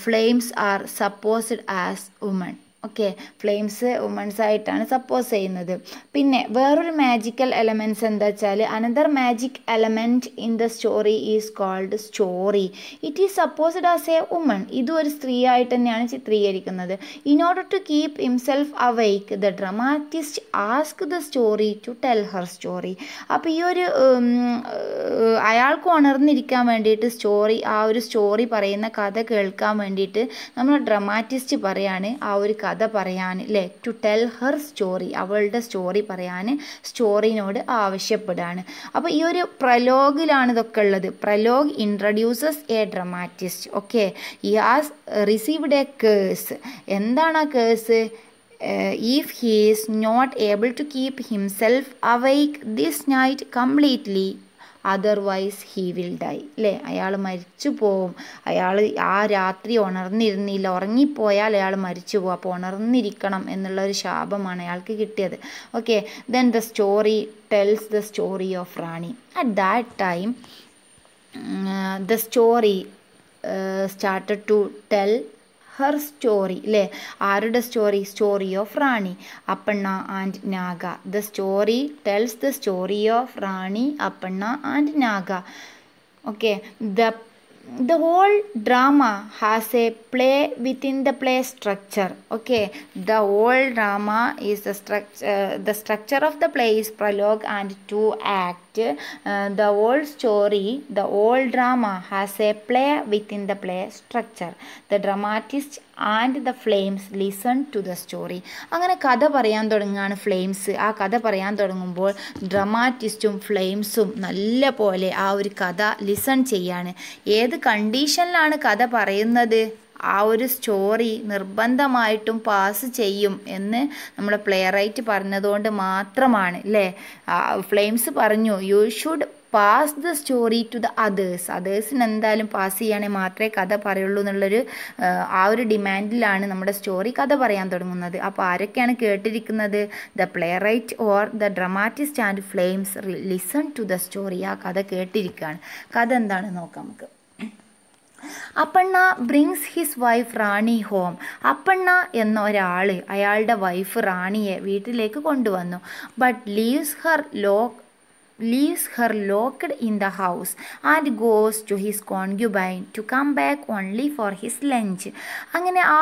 Flames are supposed as women. Okay, flames womens ആയിട്ടാണ് suppose ചെയ്യുന്നത്. പിന്നെ വേറൊരു magical elements എന്താ വെച്ചാൽ another magic element in the story is called story. It is supposed as a woman. ഇതും ഒരു സ്ത്രീ ആയിട്ട് തന്നെയാണ് ചിത്രീകരിക്കുന്നത്. In order to keep himself awake the dramatist asks the story to tell her story. അപ്പോൾ ഈ ഒരു അയാൾക്ക് ഉണർന്നിരിക്കാൻ വേണ്ടിയിട്ട് ആ ഒരു സ്റ്റോറി പറയുന്ന കഥ കേൾക്കാൻ വേണ്ടിയിട്ട് നമ്മൾ ഡ്രമാറ്റിസ്റ്റ് പറയാണ് ആ ഒരു കഥ പറയാൻ, അല്ലേ, ടു ടെൽ ഹർ സ്റ്റോറി, അവളുടെ സ്റ്റോറി പറയാൻ സ്റ്റോറിനോട് ആവശ്യപ്പെടുകയാണ്. അപ്പോൾ ഈ ഒരു പ്രലോഗിലാണ് ഇതൊക്കെ ഉള്ളത്. Prolog introduces a dramatist. Okay, he has received A curse. എന്താണ് ആ curse? If he is not able to keep himself awake this night completely, otherwise he will die. അല്ലേ, അയാൾ മരിച്ചു പോവും. അയാൾ ആ രാത്രി ഉണർന്നിരുന്നില്ല, ഉറങ്ങിപ്പോയാൽ അയാൾ മരിച്ചു പോകും. അപ്പോൾ ഉണർന്നിരിക്കണം എന്നുള്ളൊരു ശാപമാണ് അയാൾക്ക് കിട്ടിയത്. Okay, then the story tells the story of Rani. At that time the story started to tell her story. അല്ലേ, ആരുടെ story? Story of Rani, Appanna and Naga. The story tells the story of Rani, Appanna and Naga. Okay, the whole drama has a play within the play structure. Okay, the whole drama is the structure of the play is prologue and two act. The whole story, the whole drama has a play within the play structure. The dramatist and the flames listen to the story. അങ്ങനെ കഥ പറയാൻ തുടങ്ങുകയാണ് flames. ആ കഥ പറയാൻ തുടങ്ങുമ്പോൾ ഡ്രമാറ്റിസ്റ്റും ഫ്ലെയിംസും നല്ല പോലെ ആ ഒരു കഥ ലിസൺ ചെയ്യാണ്. ഏത് കണ്ടീഷനിലാണ് കഥ പറയുന്നത്? ആ ഒരു സ്റ്റോറി നിർബന്ധമായിട്ടും പാസ് ചെയ്യും എന്ന് നമ്മുടെ പ്ലേ റൈറ്റ് പറഞ്ഞതുകൊണ്ട് മാത്രമാണ്. അല്ലേ, ഫ്ലെയിംസ് പറഞ്ഞു you should pass the story to the അതേഴ്സിന് എന്തായാലും പാസ് ചെയ്യുകയാണെങ്കിൽ മാത്രമേ കഥ പറയുള്ളൂ എന്നുള്ളൊരു ആ ഒരു ഡിമാൻഡിലാണ് നമ്മുടെ സ്റ്റോറി കഥ പറയാൻ തുടങ്ങുന്നത്. അപ്പോൾ ആരൊക്കെയാണ് കേട്ടിരിക്കുന്നത്? The playwright or the dramatist and flames listen to the story. ആ കഥ കേട്ടിരിക്കുകയാണ്. കഥ എന്താണെന്ന് നോക്കാം നമുക്ക്. Appanna brings his wife Rani home. Appanna എന്ന ഒരാൾ അയാളുടെ വൈഫ് റാണിയെ വീട്ടിലേക്ക് കൊണ്ടുവന്നു. But leaves her locked in the house and goes to his concubine to come back only for his lunch. അങ്ങനെ ആ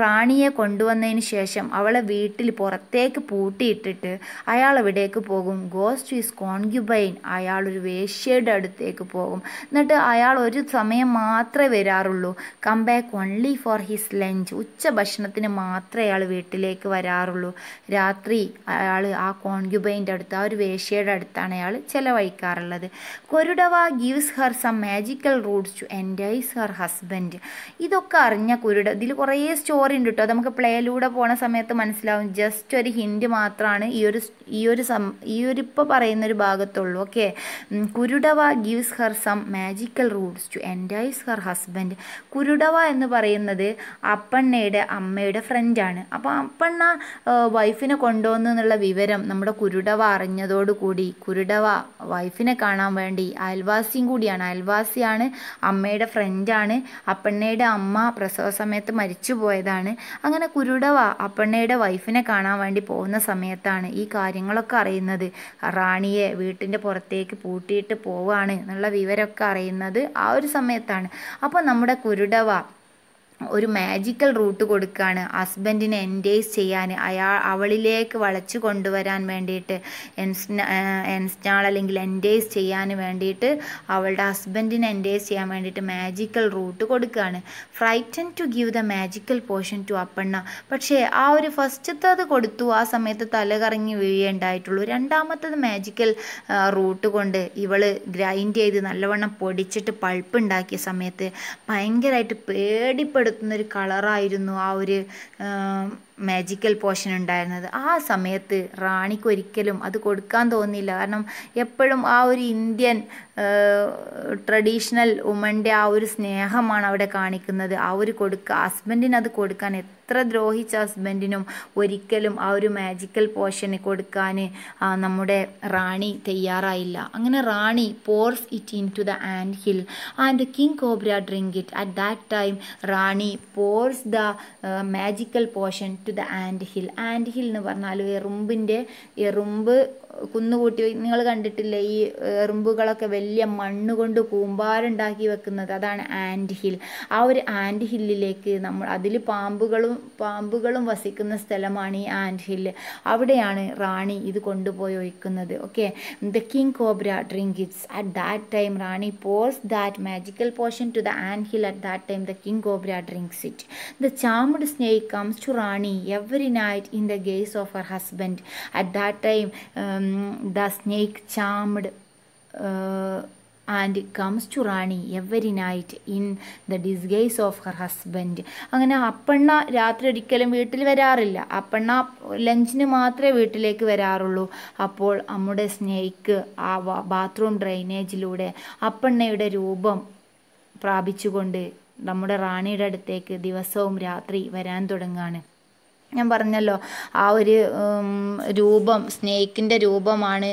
റാണിയെ കൊണ്ടുവന്നതിന് ശേഷം അവളെ വീട്ടിൽ പുറത്തേക്ക് പൂട്ടിയിട്ടിട്ട് അയാൾ എവിടേക്ക് പോകും? Goes to his concubine. അയാളൊരു വേശ്യയുടെ അടുത്തേക്ക് പോകും. എന്നിട്ട് അയാൾ ഒരു സമയം മാത്രമേ വരാറുള്ളൂ. Come back only for his lunch. ഉച്ച ഭക്ഷണത്തിന് മാത്രമേ അയാൾ വീട്ടിലേക്ക് വരാറുള്ളൂ. രാത്രി അയാൾ ആ കോൺക്യുബൈൻ്റെ അടുത്ത്, ആ ഒരു വേശ്യയുടെ അടുത്താണ് അയാൾ ചെലവഴിക്കാറുള്ളത്. Kurudavva gives her some magical roots to entice her husband. ഇതൊക്കെ അറിഞ്ഞ ഇതിൽ കുറേ സ്റ്റോറി ഉണ്ട് കേട്ടോ. അത് നമുക്ക് പ്ലേയിലൂടെ പോണ സമയത്ത് മനസ്സിലാവും. ജസ്റ്റ് ഒരു ഹിൻറ്റ് മാത്രമാണ് ഈ ഒരു ഇപ്പോൾ പറയുന്നൊരു ഭാഗത്തുള്ളൂ. Okay, Kurudavva gives her some magical roots to entice her husband. Kurudavva എന്ന് പറയുന്നത് അപ്പണ്ണയുടെ അമ്മയുടെ ഫ്രണ്ടാണ്. അപ്പോൾ അപ്പണ്ണ വൈഫിനെ കൊണ്ടുവന്നു എന്നുള്ള വിവരം നമ്മുടെ കുരുടവ അറിഞ്ഞതോടുകൂടി കുരുടവ കുരുടവ വൈഫിനെ കാണാൻ വേണ്ടി, അയൽവാസിയും കൂടിയാണ്, അയൽവാസിയാണ്, അമ്മയുടെ ഫ്രണ്ടാണ്. അപ്പണ്ണയുടെ അമ്മ പ്രസവ സമയത്ത് മരിച്ചു പോയതാണ്. അങ്ങനെ കുരുടവ അപ്പണ്ണയുടെ വൈഫിനെ കാണാൻ വേണ്ടി പോകുന്ന സമയത്താണ് ഈ കാര്യങ്ങളൊക്കെ അറിയുന്നത്. റാണിയെ വീട്ടിൻ്റെ പുറത്തേക്ക് പൂട്ടിയിട്ട് പോവാണ് എന്നുള്ള വിവരമൊക്കെ അറിയുന്നത് ആ ഒരു സമയത്താണ്. അപ്പോൾ നമ്മുടെ കുരുടവ ഒരു മാജിക്കൽ റൂട്ട് കൊടുക്കുകയാണ് ഹസ്ബൻഡിനെ എൻഗേജ് ചെയ്യാൻ, അവളിലേക്ക് വളച്ചു കൊണ്ടുവരാൻ വേണ്ടിയിട്ട്, എൻസ്റ്റാൾ അല്ലെങ്കിൽ എൻഗേജ് ചെയ്യാൻ വേണ്ടിയിട്ട്, അവളുടെ ഹസ്ബൻഡിനെ എൻഗേജ് ചെയ്യാൻ വേണ്ടിയിട്ട് മാജിക്കൽ റൂട്ട് കൊടുക്കുകയാണ്. Frighten to give the magical portion to Appanna. പക്ഷേ ആ ഒരു ഫസ്റ്റത്തത് കൊടുത്തു, ആ സമയത്ത് തലകറങ്ങി വീഴുകയുണ്ടായിട്ടുള്ളൂ. രണ്ടാമത്തത് മാജിക്കൽ റൂട്ട് കൊണ്ട് ഇവള് ഗ്രൈൻഡ് ചെയ്ത് നല്ലവണ്ണം പൊടിച്ചിട്ട് പൾപ്പ് ഉണ്ടാക്കിയ സമയത്ത് ഭയങ്കരമായിട്ട് പേടിപ്പെടുത്തുന്നൊരു കളറായിരുന്നു ആ ഒരു മാജിക്കൽ പോഷൻ ഉണ്ടായിരുന്നത്. ആ സമയത്ത് റാണിക്ക് ഒരിക്കലും അത് കൊടുക്കാൻ തോന്നിയില്ല. കാരണം എപ്പോഴും ആ ഒരു ഇന്ത്യൻ ട്രഡീഷണൽ വുമൻ്റെ ആ ഒരു സ്നേഹമാണ് അവിടെ കാണിക്കുന്നത്. ആ ഒരു ഹസ്ബൻഡിന് അത് കൊടുക്കാൻ, എത്ര ദ്രോഹിച്ച ഹസ്ബൻഡിനും ഒരിക്കലും ആ ഒരു മാജിക്കൽ പോഷന് കൊടുക്കാൻ നമ്മുടെ റാണി തയ്യാറായില്ല. അങ്ങനെ Rani pours it into the anthill and king cobra drink it. At that time Rani pours the magical potion to the anthill. Anthill എന്ന് പറഞ്ഞാൽ എറുമ്പ് കുന്നുകൂട്ടി, നിങ്ങൾ കണ്ടിട്ടില്ലേ ഈ എറുമ്പുകളൊക്കെ വലിയ മണ്ണ് കൊണ്ട് കൂമ്പാരുണ്ടാക്കി വെക്കുന്നത്, അതാണ് ആൻഡ് ഹിൽ. ആ ഒരു ആൻഡ് ഹില്ലിലേക്ക് അതിൽ പാമ്പുകളും വസിക്കുന്ന സ്ഥലമാണ് ഈ ആൻഡ് ഹില്ല്. അവിടെയാണ് റാണി ഇത് കൊണ്ടുപോയി ഒഴിക്കുന്നത്. Okay, the king cobra drink its. At that time Rani pours that magical portion to the anthill. At that time the king cobra drinks it. The charmed snake comes to Rani every night in the gaze of her husband. At that time the snake charmed and comes to Rani every night in the disguise of her husband. അങ്ങനെ അപ്പണ്ണ രാത്രി ഒരിക്കലും വീട്ടിൽ വരാറില്ല. അപ്പണ്ണ ലഞ്ചിന് മാത്രമേ വീട്ടിലേക്ക് വരാറുള്ളൂ. അപ്പോൾ നമ്മുടെ സ്നേക്ക് ആ ബാത്റൂം ഡ്രെയിനേജിലൂടെ അപ്പണ്ണയുടെ രൂപം പ്രാപിച്ചുകൊണ്ട് നമ്മുടെ റാണിയുടെ അടുത്തേക്ക് ദിവസവും രാത്രി വരാൻ തുടങ്ങുകയാണ്. ഞാൻ പറഞ്ഞല്ലോ ആ ഒരു രൂപം സ്നേക്കിൻ്റെ രൂപമാണ്.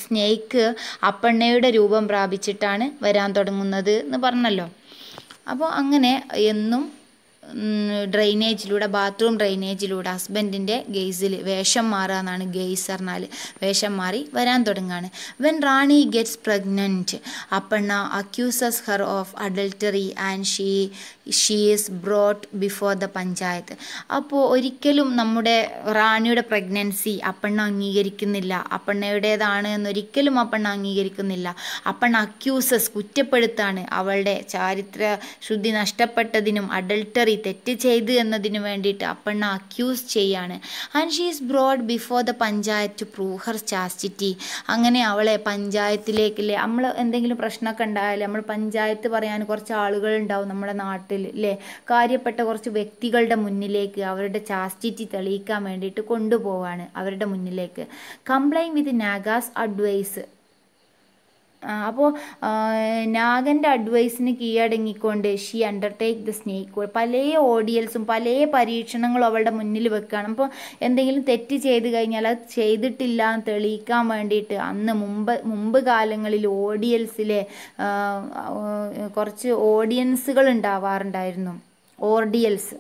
സ്നേക്ക് അപ്പണ്ണയുടെ രൂപം പ്രാപിച്ചിട്ടാണ് വരാൻ തുടങ്ങുന്നത് എന്ന് പറഞ്ഞല്ലോ. അപ്പോൾ അങ്ങനെ എന്നും ഡ്രെയിനേജിലൂടെ, ബാത്റൂം ഡ്രെയിനേജിലൂടെ ഹസ്ബൻഡിൻ്റെ ഗെയ്സിൽ വേഷം മാറുക എന്നാണ്. ഗെയ്സ് പറഞ്ഞാൽ വേഷം മാറി വരാൻ തുടങ്ങുകയാണ്. When Rani gets pregnant Appanna accuses her of adultery and she is brought before the panchayat. അപ്പോൾ ഒരിക്കലും നമ്മുടെ റാണിയുടെ പ്രഗ്നൻസി അപ്പണ്ണ അംഗീകരിക്കുന്നില്ല. അപ്പണ്ണയുടേതാണ് എന്നൊരിക്കലും അപ്പണ്ണ അംഗീകരിക്കുന്നില്ല. അപ്പണ്ണ അക്യൂസസ് കുറ്റപ്പെടുത്താണ്. അവളുടെ ചാരിത്ര ശുദ്ധി നഷ്ടപ്പെട്ടതിനും അഡൾട്ടറി തെറ്റ് ചെയ്ത് എന്നതിനു വേണ്ടിയിട്ട് അപ്പണ്ണ അക്യൂസ് ചെയ്യാണ്. And she is brought before the panchayat to prove her chastity. അങ്ങനെ അവളെ പഞ്ചായത്തിലേക്കില്ലേ, നമ്മൾ എന്തെങ്കിലും പ്രശ്നമൊക്കെ ഉണ്ടായാലും നമ്മൾ പഞ്ചായത്ത് പറയാൻ കുറച്ച് ആളുകൾ ഉണ്ടാവും നമ്മുടെ നാട്ടിൽ അല്ലേ, കാര്യപ്പെട്ട കുറച്ച് വ്യക്തികളുടെ മുന്നിലേക്ക് അവരുടെ ചാസ്റ്റിറ്റി തെളിയിക്കാൻ വേണ്ടിയിട്ട് കൊണ്ടുപോവാണ് അവരുടെ മുന്നിലേക്ക്. കംപ്ലൈൻ വിത്ത് നാഗാസ് അഡ്വൈസ്. അപ്പോൾ നാഗൻ്റെ അഡ്വൈസിന് കീഴടങ്ങിക്കൊണ്ട് ഷീ അണ്ടർടേക്ക് ദ സ്നേക്ക്. പല ഓഡിയൽസും പല പരീക്ഷണങ്ങളും അവളുടെ മുന്നിൽ വെക്കുകയാണ്. അപ്പോൾ എന്തെങ്കിലും തെറ്റ് ചെയ്ത് കഴിഞ്ഞാൽ അത് ചെയ്തിട്ടില്ല എന്ന് തെളിയിക്കാൻ വേണ്ടിയിട്ട് അന്ന് മുമ്പ് കാലങ്ങളിൽ ഓഡിയൽസിലെ കുറച്ച് ഓഡിയൻസുകൾ ഉണ്ടാവാറുണ്ടായിരുന്നു. ഓഡിയൽസ്.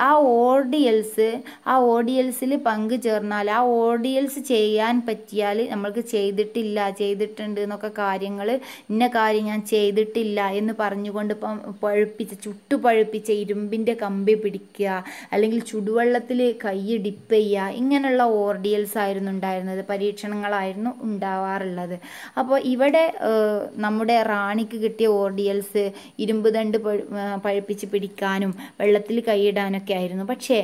ആ ഓഡിയൽസിൽ പങ്കു ചേർന്നാൽ, ആ ഓഡിയൽസ് ചെയ്യാൻ പറ്റിയാൽ നമ്മൾക്ക് ചെയ്തിട്ടുണ്ട് എന്നൊക്കെ കാര്യങ്ങൾ, ഇന്ന കാര്യം ഞാൻ ചെയ്തിട്ടില്ല എന്ന് പറഞ്ഞുകൊണ്ട് ഇപ്പം ചുട്ടുപഴുപ്പിച്ച ഇരുമ്പിൻ്റെ കമ്പി പിടിക്കുക, അല്ലെങ്കിൽ ചുടുവെള്ളത്തിൽ കൈ ഡിപ്പ് ചെയ്യുക, ഇങ്ങനെയുള്ള ഓർഡിയൽസ് ആയിരുന്നു ഉണ്ടായിരുന്നത്, പരീക്ഷണങ്ങളായിരുന്നു ഉണ്ടാവാറുള്ളത്. അപ്പോൾ ഇവിടെ നമ്മുടെ റാണിക്ക് കിട്ടിയ ഓർഡിയൽസ് ഇരുമ്പ് ദണ്ട് പഴുപ്പിച്ച് പിടിക്കാനും വെള്ളത്തിൽ കൈയിടാനൊക്കെ ആയിരുന്നു. പക്ഷേ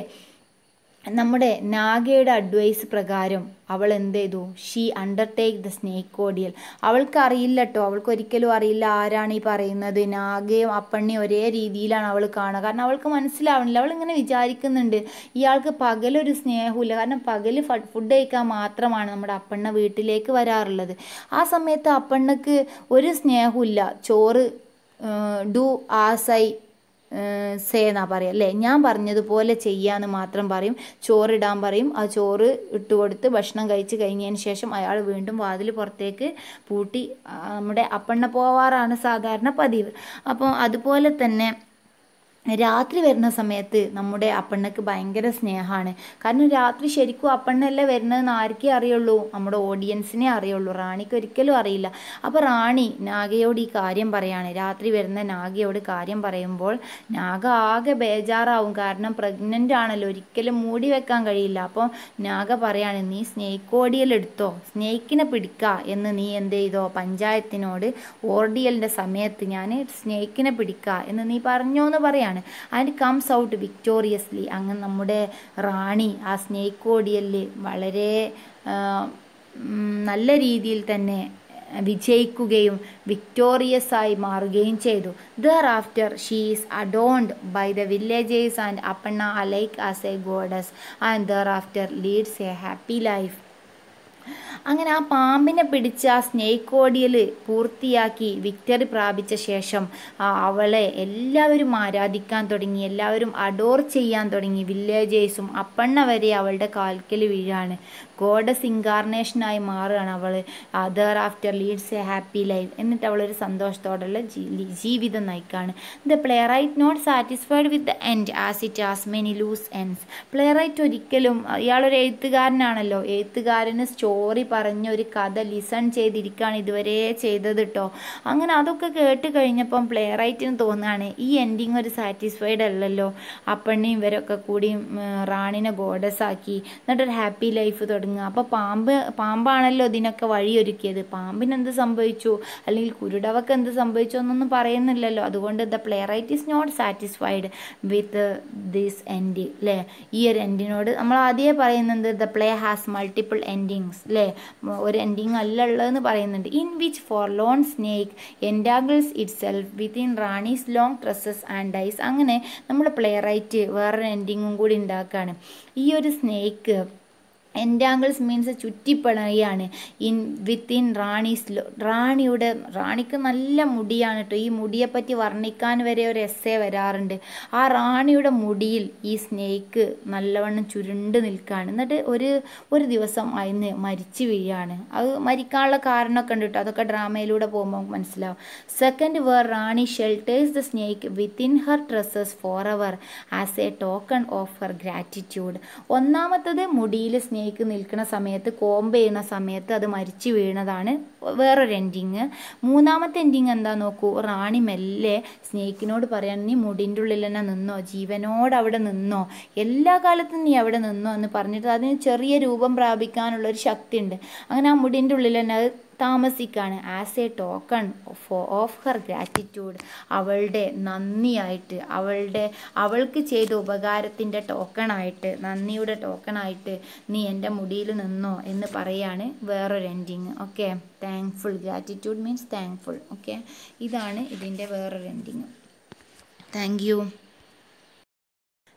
നമ്മുടെ നാഗയുടെ അഡ്വൈസ് പ്രകാരം അവൾ എന്ത് ചെയ്തു? She undertake the snake ODL. അവൾക്ക് അറിയില്ല കേട്ടോ, അവൾക്ക് ഒരിക്കലും അറിയില്ല ആരാണ് ഈ പറയുന്നത്. നാഗയും അപ്പണ്ണയും ഒരേ രീതിയിലാണ് അവൾ കാണുക. കാരണം അവൾക്ക് മനസ്സിലാവണില്ല. അവൾ ഇങ്ങനെ വിചാരിക്കുന്നുണ്ട് ഇയാൾക്ക് പകലൊരു സ്നേഹമില്ല. കാരണം പകല് ഫുഡ് കഴിക്കാൻ മാത്രമാണ് നമ്മുടെ അപ്പണ്ണ വീട്ടിലേക്ക് വരാറുള്ളത്. ആ സമയത്ത് അപ്പണ്ണക്ക് ഒരു സ്നേഹമില്ല. ചോറ് ഡു ആസ് ഐ സേ എന്നാ പറയുക അല്ലേ. ഞാൻ പറഞ്ഞതുപോലെ ചെയ്യാന്ന് മാത്രം പറയും. ചോറിടാൻ പറയും. ആ ചോറ് ഇട്ട് കൊടുത്ത് ഭക്ഷണം കഴിച്ച് കഴിഞ്ഞതിന് ശേഷം അയാൾ വീണ്ടും വാതിൽ പുറത്തേക്ക് പൂട്ടി നമ്മുടെ അപ്പണ്ണ പോവാറാണ് സാധാരണ പതിവ്. അപ്പോൾ അതുപോലെ തന്നെ രാത്രി വരുന്ന സമയത്ത് നമ്മുടെ അപ്പണ്ണക്ക് ഭയങ്കര സ്നേഹമാണ്. കാരണം രാത്രി ശരിക്കും അപ്പണ്ണല്ലേ വരുന്നതെന്ന് ആർക്കേ അറിയുള്ളൂ? നമ്മുടെ ഓഡിയൻസിനെ അറിയുള്ളൂ. റാണിക്ക് ഒരിക്കലും അറിയില്ല. അപ്പോൾ റാണി നാഗയോട് ഈ കാര്യം പറയാണ്. രാത്രി വരുന്ന നാഗയോട് കാര്യം പറയുമ്പോൾ നാഗ ആകെ ബേജാറാവും. കാരണം പ്രഗ്നൻ്റ് ആണല്ലോ, ഒരിക്കലും മൂടി വെക്കാൻ കഴിയില്ല. അപ്പോൾ നാഗ പറയാണ്, നീ സ്നേക്ക് ഓഡിയൽ എടുത്തോ, സ്നേക്കിനെ പിടിക്കുക എന്ന് നീ എന്ത് ചെയ്തോ, പഞ്ചായത്തിനോട് ഓർഡിയലിൻ്റെ സമയത്ത് ഞാൻ സ്നേക്കിനെ പിടിക്കുക എന്ന് നീ പറഞ്ഞോ എന്ന് പറയാണ്. And comes out victoriously. അങ്ങനെ നമ്മുടെ റാണി ആ സ്നേക്ക് ഓഡിയലിൽ വളരെ നല്ല രീതിയിൽ തന്നെ വിജയിക്കുകയും വിക്ടോറിയസ് ആയി മാറുകയും ചെയ്തു. Thereafter she is adorned by the villagers and Appanna alike as a goddess and thereafter leads a happy life. അങ്ങനെ ആ പാമ്പിനെ പിടിച്ച് ആ സ്നേക്ക് ഓഡിയൽ പൂർത്തിയാക്കി വിക്ടറി പ്രാപിച്ച ശേഷം അവളെ എല്ലാവരും ആരാധിക്കാൻ തുടങ്ങി, എല്ലാവരും അഡോർ ചെയ്യാൻ തുടങ്ങി. വില്ലേജേഴ്സും അപ്പണ്ണ വരെ അവളുടെ കാൽക്കൽ വീഴാണ്. ഗോഡസ് ഇൻകാർണേഷനായി മാറുകയാണ് അവൾ. Thereafter leads a happy life. എന്നിട്ട് അവളൊരു സന്തോഷത്തോടുള്ള ജീവിതം നയിക്കുകയാണ്. The playwright not satisfied with the end as it has many loose ends. Playwright ഒരിക്കലും, ഇയാളൊരു എഴുത്തുകാരനാണല്ലോ, എഴുത്തുകാരന് സ്റ്റോറി പറഞ്ഞ ഒരു കഥ ലിസൺ ചെയ്തിരിക്കുകയാണ് ഇതുവരെ ചെയ്തത് കേട്ടോ. അങ്ങനെ അതൊക്കെ കേട്ട് കഴിഞ്ഞപ്പം പ്ലേ റൈറ്റിന് തോന്നുകയാണ് ഈ എൻഡിങ് ഒരു സാറ്റിസ്ഫൈഡ് അല്ലല്ലോ. അപ്പണ്ണിയും ഇവരൊക്കെ കൂടി റാണിനെ ഗോഡസ് ആക്കി, എന്നിട്ടൊരു ഹാപ്പി ലൈഫ് തുടങ്ങുക. അപ്പോൾ പാമ്പാണല്ലോ ഇതിനൊക്കെ വഴിയൊരുക്കിയത്. പാമ്പിന് എന്ത് സംഭവിച്ചു, അല്ലെങ്കിൽ കുരുടവക്ക് എന്ത് സംഭവിച്ചു എന്നൊന്നും പറയുന്നില്ലല്ലോ. അതുകൊണ്ട് the playwright is not satisfied with this end അല്ലേ. ഈ ഒരു എൻഡിനോട് നമ്മൾ ആദ്യമേ പറയുന്നത് the play has multiple endings അല്ലേ, ഒരു എൻഡിങ് അല്ല ഉള്ളതെന്ന് പറയുന്നുണ്ട്. In which forlorn snake entangles itself within Rani's long tresses and dies. അങ്ങനെ നമ്മൾ പ്ലേ റൈറ്റ് വേറൊരു എൻഡിങ്ങും കൂടി ഉണ്ടാക്കുകയാണ്. ഈ ഒരു സ്നേക്ക് എൻഡാങ്കിൾസ് മീൻസ് ചുറ്റിപ്പിണയാണ്. വിത്തിൻ റാണിക്ക് നല്ല മുടിയാണ് കേട്ടോ. ഈ മുടിയെപ്പറ്റി വർണ്ണിക്കാൻ വരെ ഒരു എസ്സേ വരാറുണ്ട്. ആ റാണിയുടെ മുടിയിൽ ഈ സ്നേക്ക് നല്ലവണ്ണം ചുരുണ്ട് നിൽക്കുകയാണ്. എന്നിട്ട് ഒരു ദിവസം അതിന് മരിച്ചു വീഴാണ്. അത് മരിക്കാനുള്ള കാരണമൊക്കെ ഉണ്ട് കേട്ടോ, അതൊക്കെ ഡ്രാമയിലൂടെ പോകുമ്പോൾ മനസ്സിലാവും. Second where Rani shelters the snake within her tresses forever as a token of her gratitude. ഒന്നാമത്തത് മുടിയിൽ സ്നേക്ക് നിൽക്കുന്ന സമയത്ത്, കോമ്പ് ചെയ്യുന്ന സമയത്ത് അത് മരിച്ചു വീണതാണ് വേറൊരു എൻഡിങ്. മൂന്നാമത്തെ എൻഡിങ് എന്താ നോക്കൂ, റാണി മെല്ലെ സ്നേക്കിനോട് പറയാൻ, നീ മുടിൻ്റെ ഉള്ളിൽ തന്നെ നിന്നോ, ജീവനോട് അവിടെ നിന്നോ, എല്ലാ കാലത്തും നീ അവിടെ നിന്നോ എന്ന് പറഞ്ഞിട്ട് അതിന് ചെറിയ രൂപം പ്രാപിക്കാനുള്ളൊരു ശക്തി ഉണ്ട്. അങ്ങനെ ആ മുടിൻ്റെ ഉള്ളിൽ തന്നെ അത് താമസിക്കുകയാണ്. As a token of her gratitude. അവളുടെ നന്ദിയായിട്ട്, അവൾക്ക് ചെയ്ത ഉപകാരത്തിൻ്റെ ടോക്കണായിട്ട്, നന്ദിയുടെ ടോക്കണായിട്ട് നീ എൻ്റെ മുടിയിൽ നിന്നോ എന്ന് പറയാണ് വേറൊരു ending. Okay, thankful. Gratitude means thankful. Okay, ഇതാണ് ഇതിൻ്റെ വേറൊരു ending. Thank you.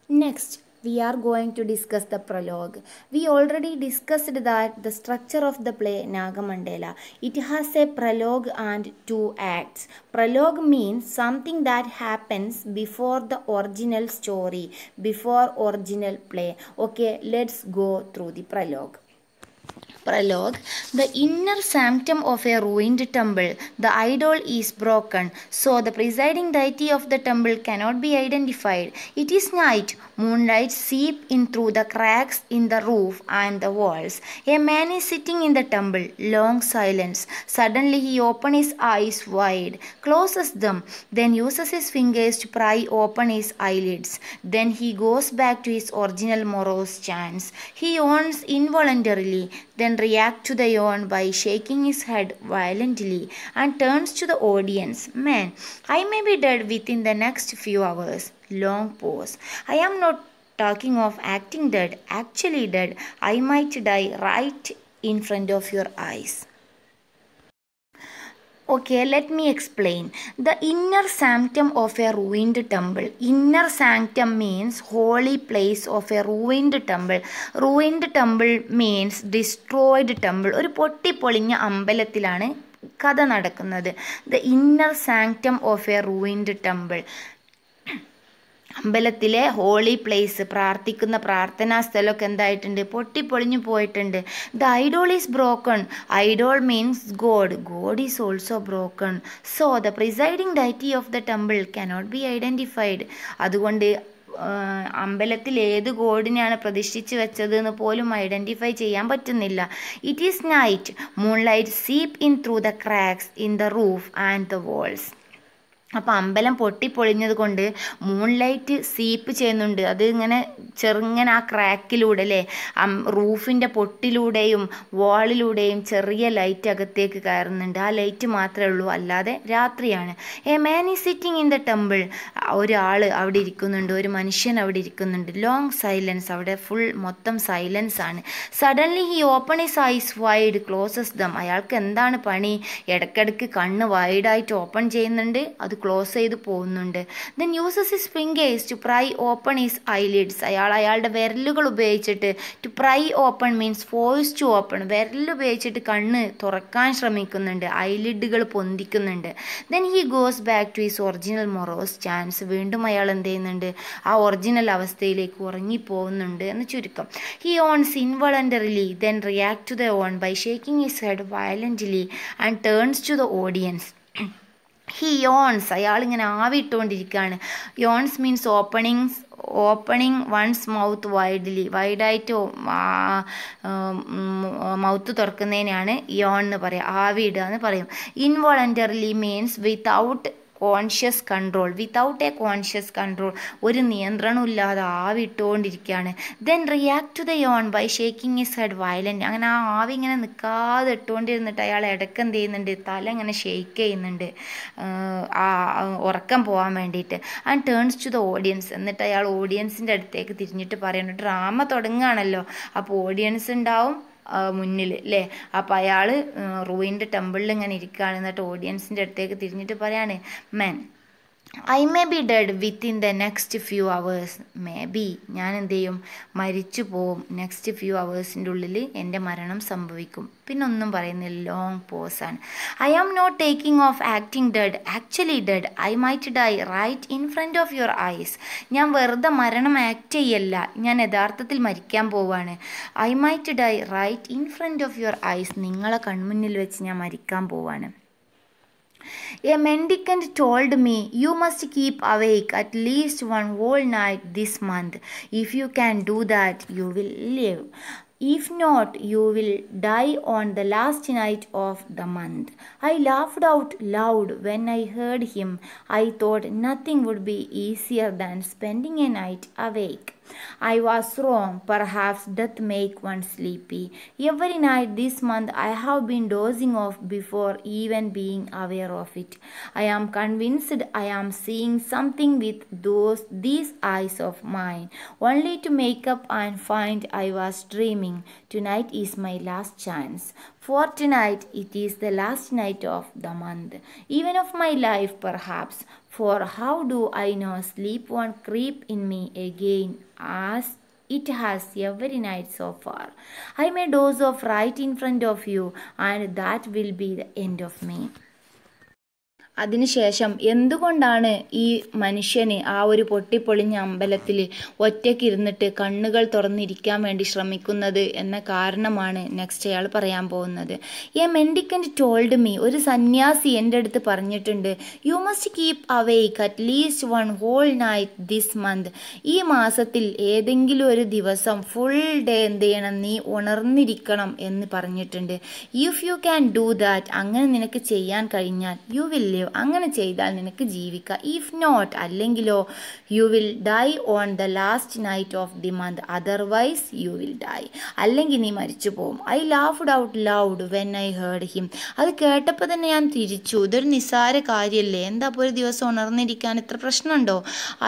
Next we are going to discuss the prologue. We already discussed that the structure of the play Nagamandela. It has a prologue and 2 acts. Prologue means something that happens before the original story, before original play. Okay, let's go through the prologue. Prologue. The inner sanctum of a ruined temple. The idol is broken, so the presiding deity of the temple cannot be identified. It is night. Moonlight seep in through the cracks in the roof and the walls. A man is sitting in the temple. Long silence. Suddenly he opens his eyes wide, closes them, then uses his fingers to pry open his eyelids. Then he goes back to his original morose chants. He yawns involuntarily, then reacts to the yawn by shaking his head violently and turns to the audience. Man, I may be dead within the next few hours. Long pause. I am not talking of acting dead, actually dead. I might die right in front of your eyes. Okay, let me explain. The inner sanctum of a ruined temple. Inner sanctum means holy place of a ruined temple. Ruined temple means destroyed temple. ഒരു പൊട്ടിപ്പൊളിഞ്ഞ അമ്പലത്തിലാണ് കഥ നടക്കുന്നത്. The inner sanctum of a ruined temple. അമ്പലത്തിലെ holy place, പ്രാർത്ഥിക്കുന്ന പ്രാർത്ഥനാ സ്ഥലമൊക്കെ എന്തായിട്ടുണ്ട്, പൊട്ടിപ്പൊളിഞ്ഞു പോയിട്ടുണ്ട്. The idol is broken. Idol means God. God is also broken. So the presiding deity of the temple cannot be identified. അതുകൊണ്ട് അമ്പലത്തിൽ ഏത് ഗോഡിനെയാണ് പ്രതിഷ്ഠിച്ച് വെച്ചത് എന്ന് പോലും ഐഡൻറ്റിഫൈ ചെയ്യാൻ പറ്റുന്നില്ല. It is night. Moonlight seeps in through the cracks in the roof and the walls. അപ്പോൾ അമ്പലം പൊട്ടിപ്പൊളിഞ്ഞത് കൊണ്ട് മൂൺലൈറ്റ് സീപ്പ് ചെയ്യുന്നുണ്ട്. അത് ഇങ്ങനെ ചെറുങ്ങനെ ആ ക്രാക്കിലൂടെ അല്ലേ, റൂഫിൻ്റെ പൊട്ടിലൂടെയും വാളിലൂടെയും ചെറിയ ലൈറ്റ് അകത്തേക്ക് കയറുന്നുണ്ട്. ആ ലൈറ്റ് മാത്രമേ ഉള്ളൂ, അല്ലാതെ രാത്രിയാണ്. A man is sitting in the temple. ഒരാൾ അവിടെ ഇരിക്കുന്നുണ്ട്, ഒരു മനുഷ്യൻ അവിടെ ഇരിക്കുന്നുണ്ട്. Long silence. അവിടെ ഫുൾ മൊത്തം സൈലൻസ് ആണ്. Suddenly he open his eyes wide, closes them. അയാൾക്ക് എന്താണ് പണി? ഇടയ്ക്കിടയ്ക്ക് കണ്ണ് വൈഡായിട്ട് ഓപ്പൺ ചെയ്യുന്നുണ്ട്, അത് ക്ലോസ് ചെയ്ത് പോകുന്നുണ്ട്. Then uses his fingers to pry open his eyelids. അയാളുടെ വിരലുകൾ ഉപയോഗിച്ചിട്ട്, to pry open means force to open, വിരൽ ഉപയോഗിച്ചിട്ട് കണ്ണ് തുറക്കാൻ ശ്രമിക്കുന്നുണ്ട്, ഐലിഡുകൾ പൊന്തിക്കുന്നുണ്ട്. Then he goes back to his original morose chance. വീണ്ടും അയാൾ എന്ത് ചെയ്യുന്നുണ്ട്, ആ ഒറിജിനൽ അവസ്ഥയിലേക്ക് ഉറങ്ങിപ്പോകുന്നുണ്ട് എന്ന് ചുരുക്കം. He yawns involuntarily then react to the yawn by shaking his head violently and turns to the audience. He yawns. അയാളിങ്ങനെ ആവിട്ടുകൊണ്ടിരിക്കുകയാണ്. Yawns means opening one's mouth വൈഡായിട്ട് മൗത്ത് തുറക്കുന്നതിനാണ് യോൺ എന്ന് പറയുക, ആവിയിടുക എന്ന് പറയും. Involuntarily means without conscious control. Without a conscious control, ഒരു നിയന്ത്രണമില്ലാതെ ആവിട്ടുകൊണ്ടിരിക്കുകയാണ്. Then react to the yawn by shaking his head violent. അങ്ങനെ ആ ആവി ഇങ്ങനെ നിൽക്കാതെ ഇട്ടുകൊണ്ടിരുന്നിട്ട് അയാൾ ഇടയ്ക്ക് എന്ത് ചെയ്യുന്നുണ്ട്, തല ഇങ്ങനെ ഷെയ്ക്ക് ചെയ്യുന്നുണ്ട് ഉറക്കം പോകാൻ വേണ്ടിയിട്ട്. And turns to the audience. എന്നിട്ട് അയാൾ ഓഡിയൻസിൻ്റെ അടുത്തേക്ക് തിരിഞ്ഞിട്ട് പറയുന്നു, ഡ്രാമ തുടങ്ങുകയാണല്ലോ, അപ്പോൾ ഓഡിയൻസ് ഉണ്ടാവും മുന്നിൽ അല്ലേ. അപ്പോൾ അയാൾ റൂയിൻ്റെ ടെമ്പിളിൽ ഇങ്ങനെ ഇരിക്കുകയാണ്. എന്നിട്ട് ഓഡിയൻസിൻ്റെ അടുത്തേക്ക് തിരിഞ്ഞിട്ട് പറയാണ്, men I may be dead within the next few hours. May be, ഞാൻ എന്ത് ചെയ്യും, മരിച്ചു പോവും. നെക്സ്റ്റ് ഫ്യൂ അവേഴ്സിൻ്റെ ഉള്ളിൽ എൻ്റെ മരണം സംഭവിക്കും. പിന്നെ ഒന്നും പറയുന്നില്ല, ലോങ് പോസാണ്. I am not taking off acting dead, actually dead. I might die right in front of your eyes. ഞാൻ വെറുതെ മരണം ആക്ട് ചെയ്യല്ല, ഞാൻ യഥാർത്ഥത്തിൽ മരിക്കാൻ പോവാണ്. I might die right in front of your eyes. നിങ്ങളെ കൺമുന്നിൽ വെച്ച് ഞാൻ മരിക്കാൻ പോവാണ്. A mendicant told me, you must keep awake at least one whole night this month. If you can do that, you will live. If not, you will die on the last night of the month. I laughed out loud when I heard him. I thought nothing would be easier than spending a night awake. I was wrong. Perhaps death make one sleepy. Every night this month I have been dozing off before even being aware of it. I am convinced I am seeing something with these eyes of mine, only to make up and find I was dreaming. Tonight is my last chance. For tonight it is the last night of the month, even of my life perhaps. For how do I know sleep won't creep in me again as it has every night so far? I may doze off right in front of you, and that will be the end of me. അതിനുശേഷം എന്തുകൊണ്ടാണ് ഈ മനുഷ്യന് ആ ഒരു പൊട്ടിപ്പൊളിഞ്ഞ അമ്പലത്തിൽ ഒറ്റയ്ക്കിരുന്നിട്ട് കണ്ണുകൾ തുറന്നിരിക്കാൻ വേണ്ടി ശ്രമിക്കുന്നത് എന്ന കാരണമാണ് നെക്സ്റ്റ് അയാൾ പറയാൻ പോകുന്നത്. എ മെൻഡിക്കൻ്റ് ടോൾഡ് മീ, ഒരു സന്യാസി എൻ്റെ അടുത്ത് പറഞ്ഞിട്ടുണ്ട്, you must keep awake at least one whole night this month. ഈ മാസത്തിൽ ഏതെങ്കിലും ഒരു ദിവസം ഫുൾ ഡേ എന്ത് ചെയ്യണം, നീ ഉണർന്നിരിക്കണം എന്ന് പറഞ്ഞിട്ടുണ്ട്. If you can do that, അങ്ങനെ നിനക്ക് ചെയ്യാൻ കഴിഞ്ഞാൽ, യു വിൽ ലിവ്, അങ്ങനെ ചെയ്താൽ നിനക്ക് ജീവിക്കാം. ഇഫ് നോട്ട്, അല്ലെങ്കിലോ, you will die on the last night of the month, otherwise you will die, അല്ലെങ്കിൽ നീ മരിച്ചു പോകും. I laughed out loud when I heard him. അത് കേട്ടപ്പോൾ തന്നെ ഞാൻ തിരിച്ചു, ഇതൊരു നിസ്സാര കാര്യമല്ലേ, എന്താ ഇപ്പോൾ ഒരു ദിവസം ഉണർന്നിരിക്കാൻ ഇത്ര പ്രശ്നമുണ്ടോ?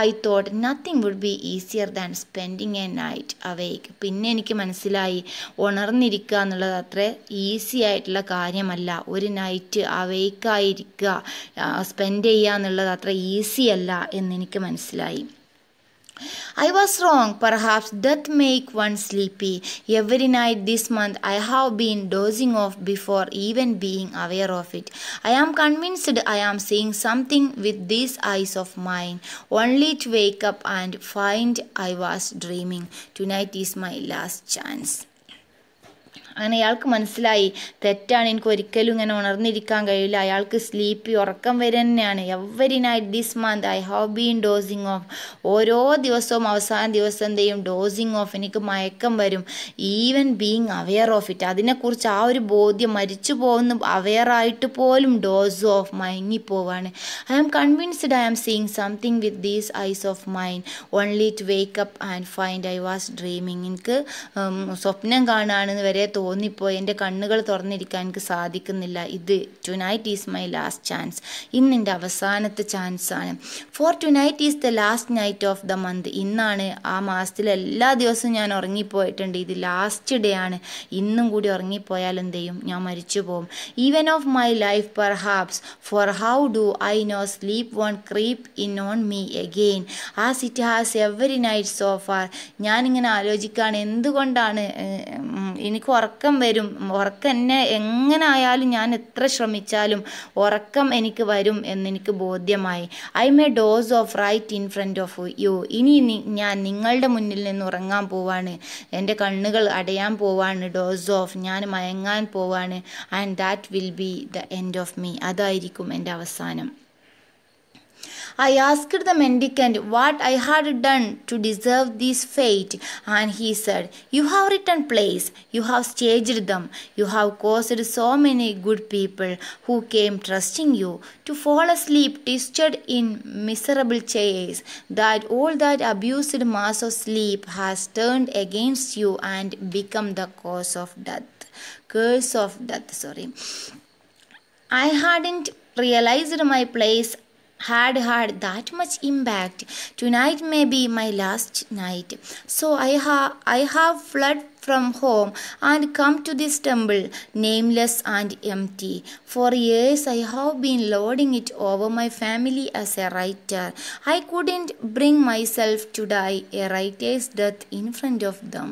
I thought nothing would be easier than spending a night awake. പിന്നെ എനിക്ക് മനസ്സിലായി, ഉണർന്നിരിക്കുക എന്നുള്ളത് അത്ര ഈസി ആയിട്ടുള്ള കാര്യമല്ല. ഒരു നൈറ്റ് അവെയ്ക്കായിരിക്കുക, സ്പെൻഡ് ചെയ്യുക എന്നുള്ളത് അത്ര ഈസി അല്ല എന്നെനിക്ക് മനസ്സിലായി. I was wrong. Perhaps death make one sleepy. Every night this month I have been dozing off before even being aware of it. I am convinced I am seeing something with these eyes of mine, only to wake up and find I was dreaming. Tonight is my last chance. അങ്ങനെ അയാൾക്ക് മനസ്സിലായി തെറ്റാണ്, എനിക്ക് ഒരിക്കലും ഇങ്ങനെ ഉണർന്നിരിക്കാൻ കഴിയില്ല. അയാൾക്ക് sleepy ഉറക്കം വരെ തന്നെയാണ്. Every night this month I have been dozing off. ഓരോ ദിവസവും അവസാന ദിവസം എന്ത് ചെയ്യും? Dozing off. എനിക്ക് മയക്കം വരും. Even being aware of it. അതിനെക്കുറിച്ച് ആ ഒരു ബോധ്യം, മരിച്ചു പോകുന്ന അവെയറായിട്ട് പോലും ഡോസ് ഓഫ് മയങ്ങിപ്പോവാണ്. I am convinced I am seeing something with these eyes of mine, only to wake up and find I was dreaming. എനിക്ക് സ്വപ്നം കാണുകയാണെന്ന് വരെ തോന്നിപ്പോയി. എൻ്റെ കണ്ണുകൾ തുറന്നിരിക്കാൻ എനിക്ക് സാധിക്കുന്നില്ല. ഇത് tonight is my last chance. ഇന്നെൻ്റെ അവസാനത്തെ ചാൻസാണ്. For tonight is the last night of the month. ഇന്നാണ് ആ മാസത്തിലെ എല്ലാ ദിവസവും ഞാൻ ഉറങ്ങിപ്പോയിട്ടുണ്ട്. ഇത് ലാസ്റ്റ് ഡേ ആണ്. ഇന്നും കൂടി ഉറങ്ങിപ്പോയാൽ എന്ത് ചെയ്യും? ഞാൻ മരിച്ചു പോകും. Even of my life perhaps, for how do I know sleep won't creep in on me again as it has every night so far. ഞാനിങ്ങനെ ആലോചിക്കുകയാണ്, എന്തുകൊണ്ടാണ് എനിക്ക് ഉറക്കം വരും. ഉറക്കം എന്നെ എങ്ങനെ ആയാലും, ഞാൻ എത്ര ശ്രമിച്ചാലും ഉറക്കം എനിക്ക് വരും എന്നെനിക്ക് ബോധ്യമായി. I may doze off right in front of you. ഇനി ഞാൻ നിങ്ങളുടെ മുന്നിൽ നിന്ന് ഉറങ്ങാൻ പോവാണ്. എൻ്റെ കണ്ണുകൾ അടയാൻ പോവാണ്. ഡോസ് ഓഫ്, ഞാൻ മയങ്ങാൻ പോവാണ്. And that will be the end of me. അതായിരിക്കും എൻ്റെ അവസാനം. I asked the mendicant what I had done to deserve this fate, and he said, "You have written plays, you have staged them, you have caused so many good people who came trusting you to fall asleep twisted in miserable chairs, that all that abused mass of sleep has turned against you and become the curse of death. I hadn't realized my place had that much impact. Tonight may be my last night. So I have fled from home and come to this temple, nameless and empty. For years I have been lording it over my family as a writer. I couldn't bring myself to die a writer's death in front of them.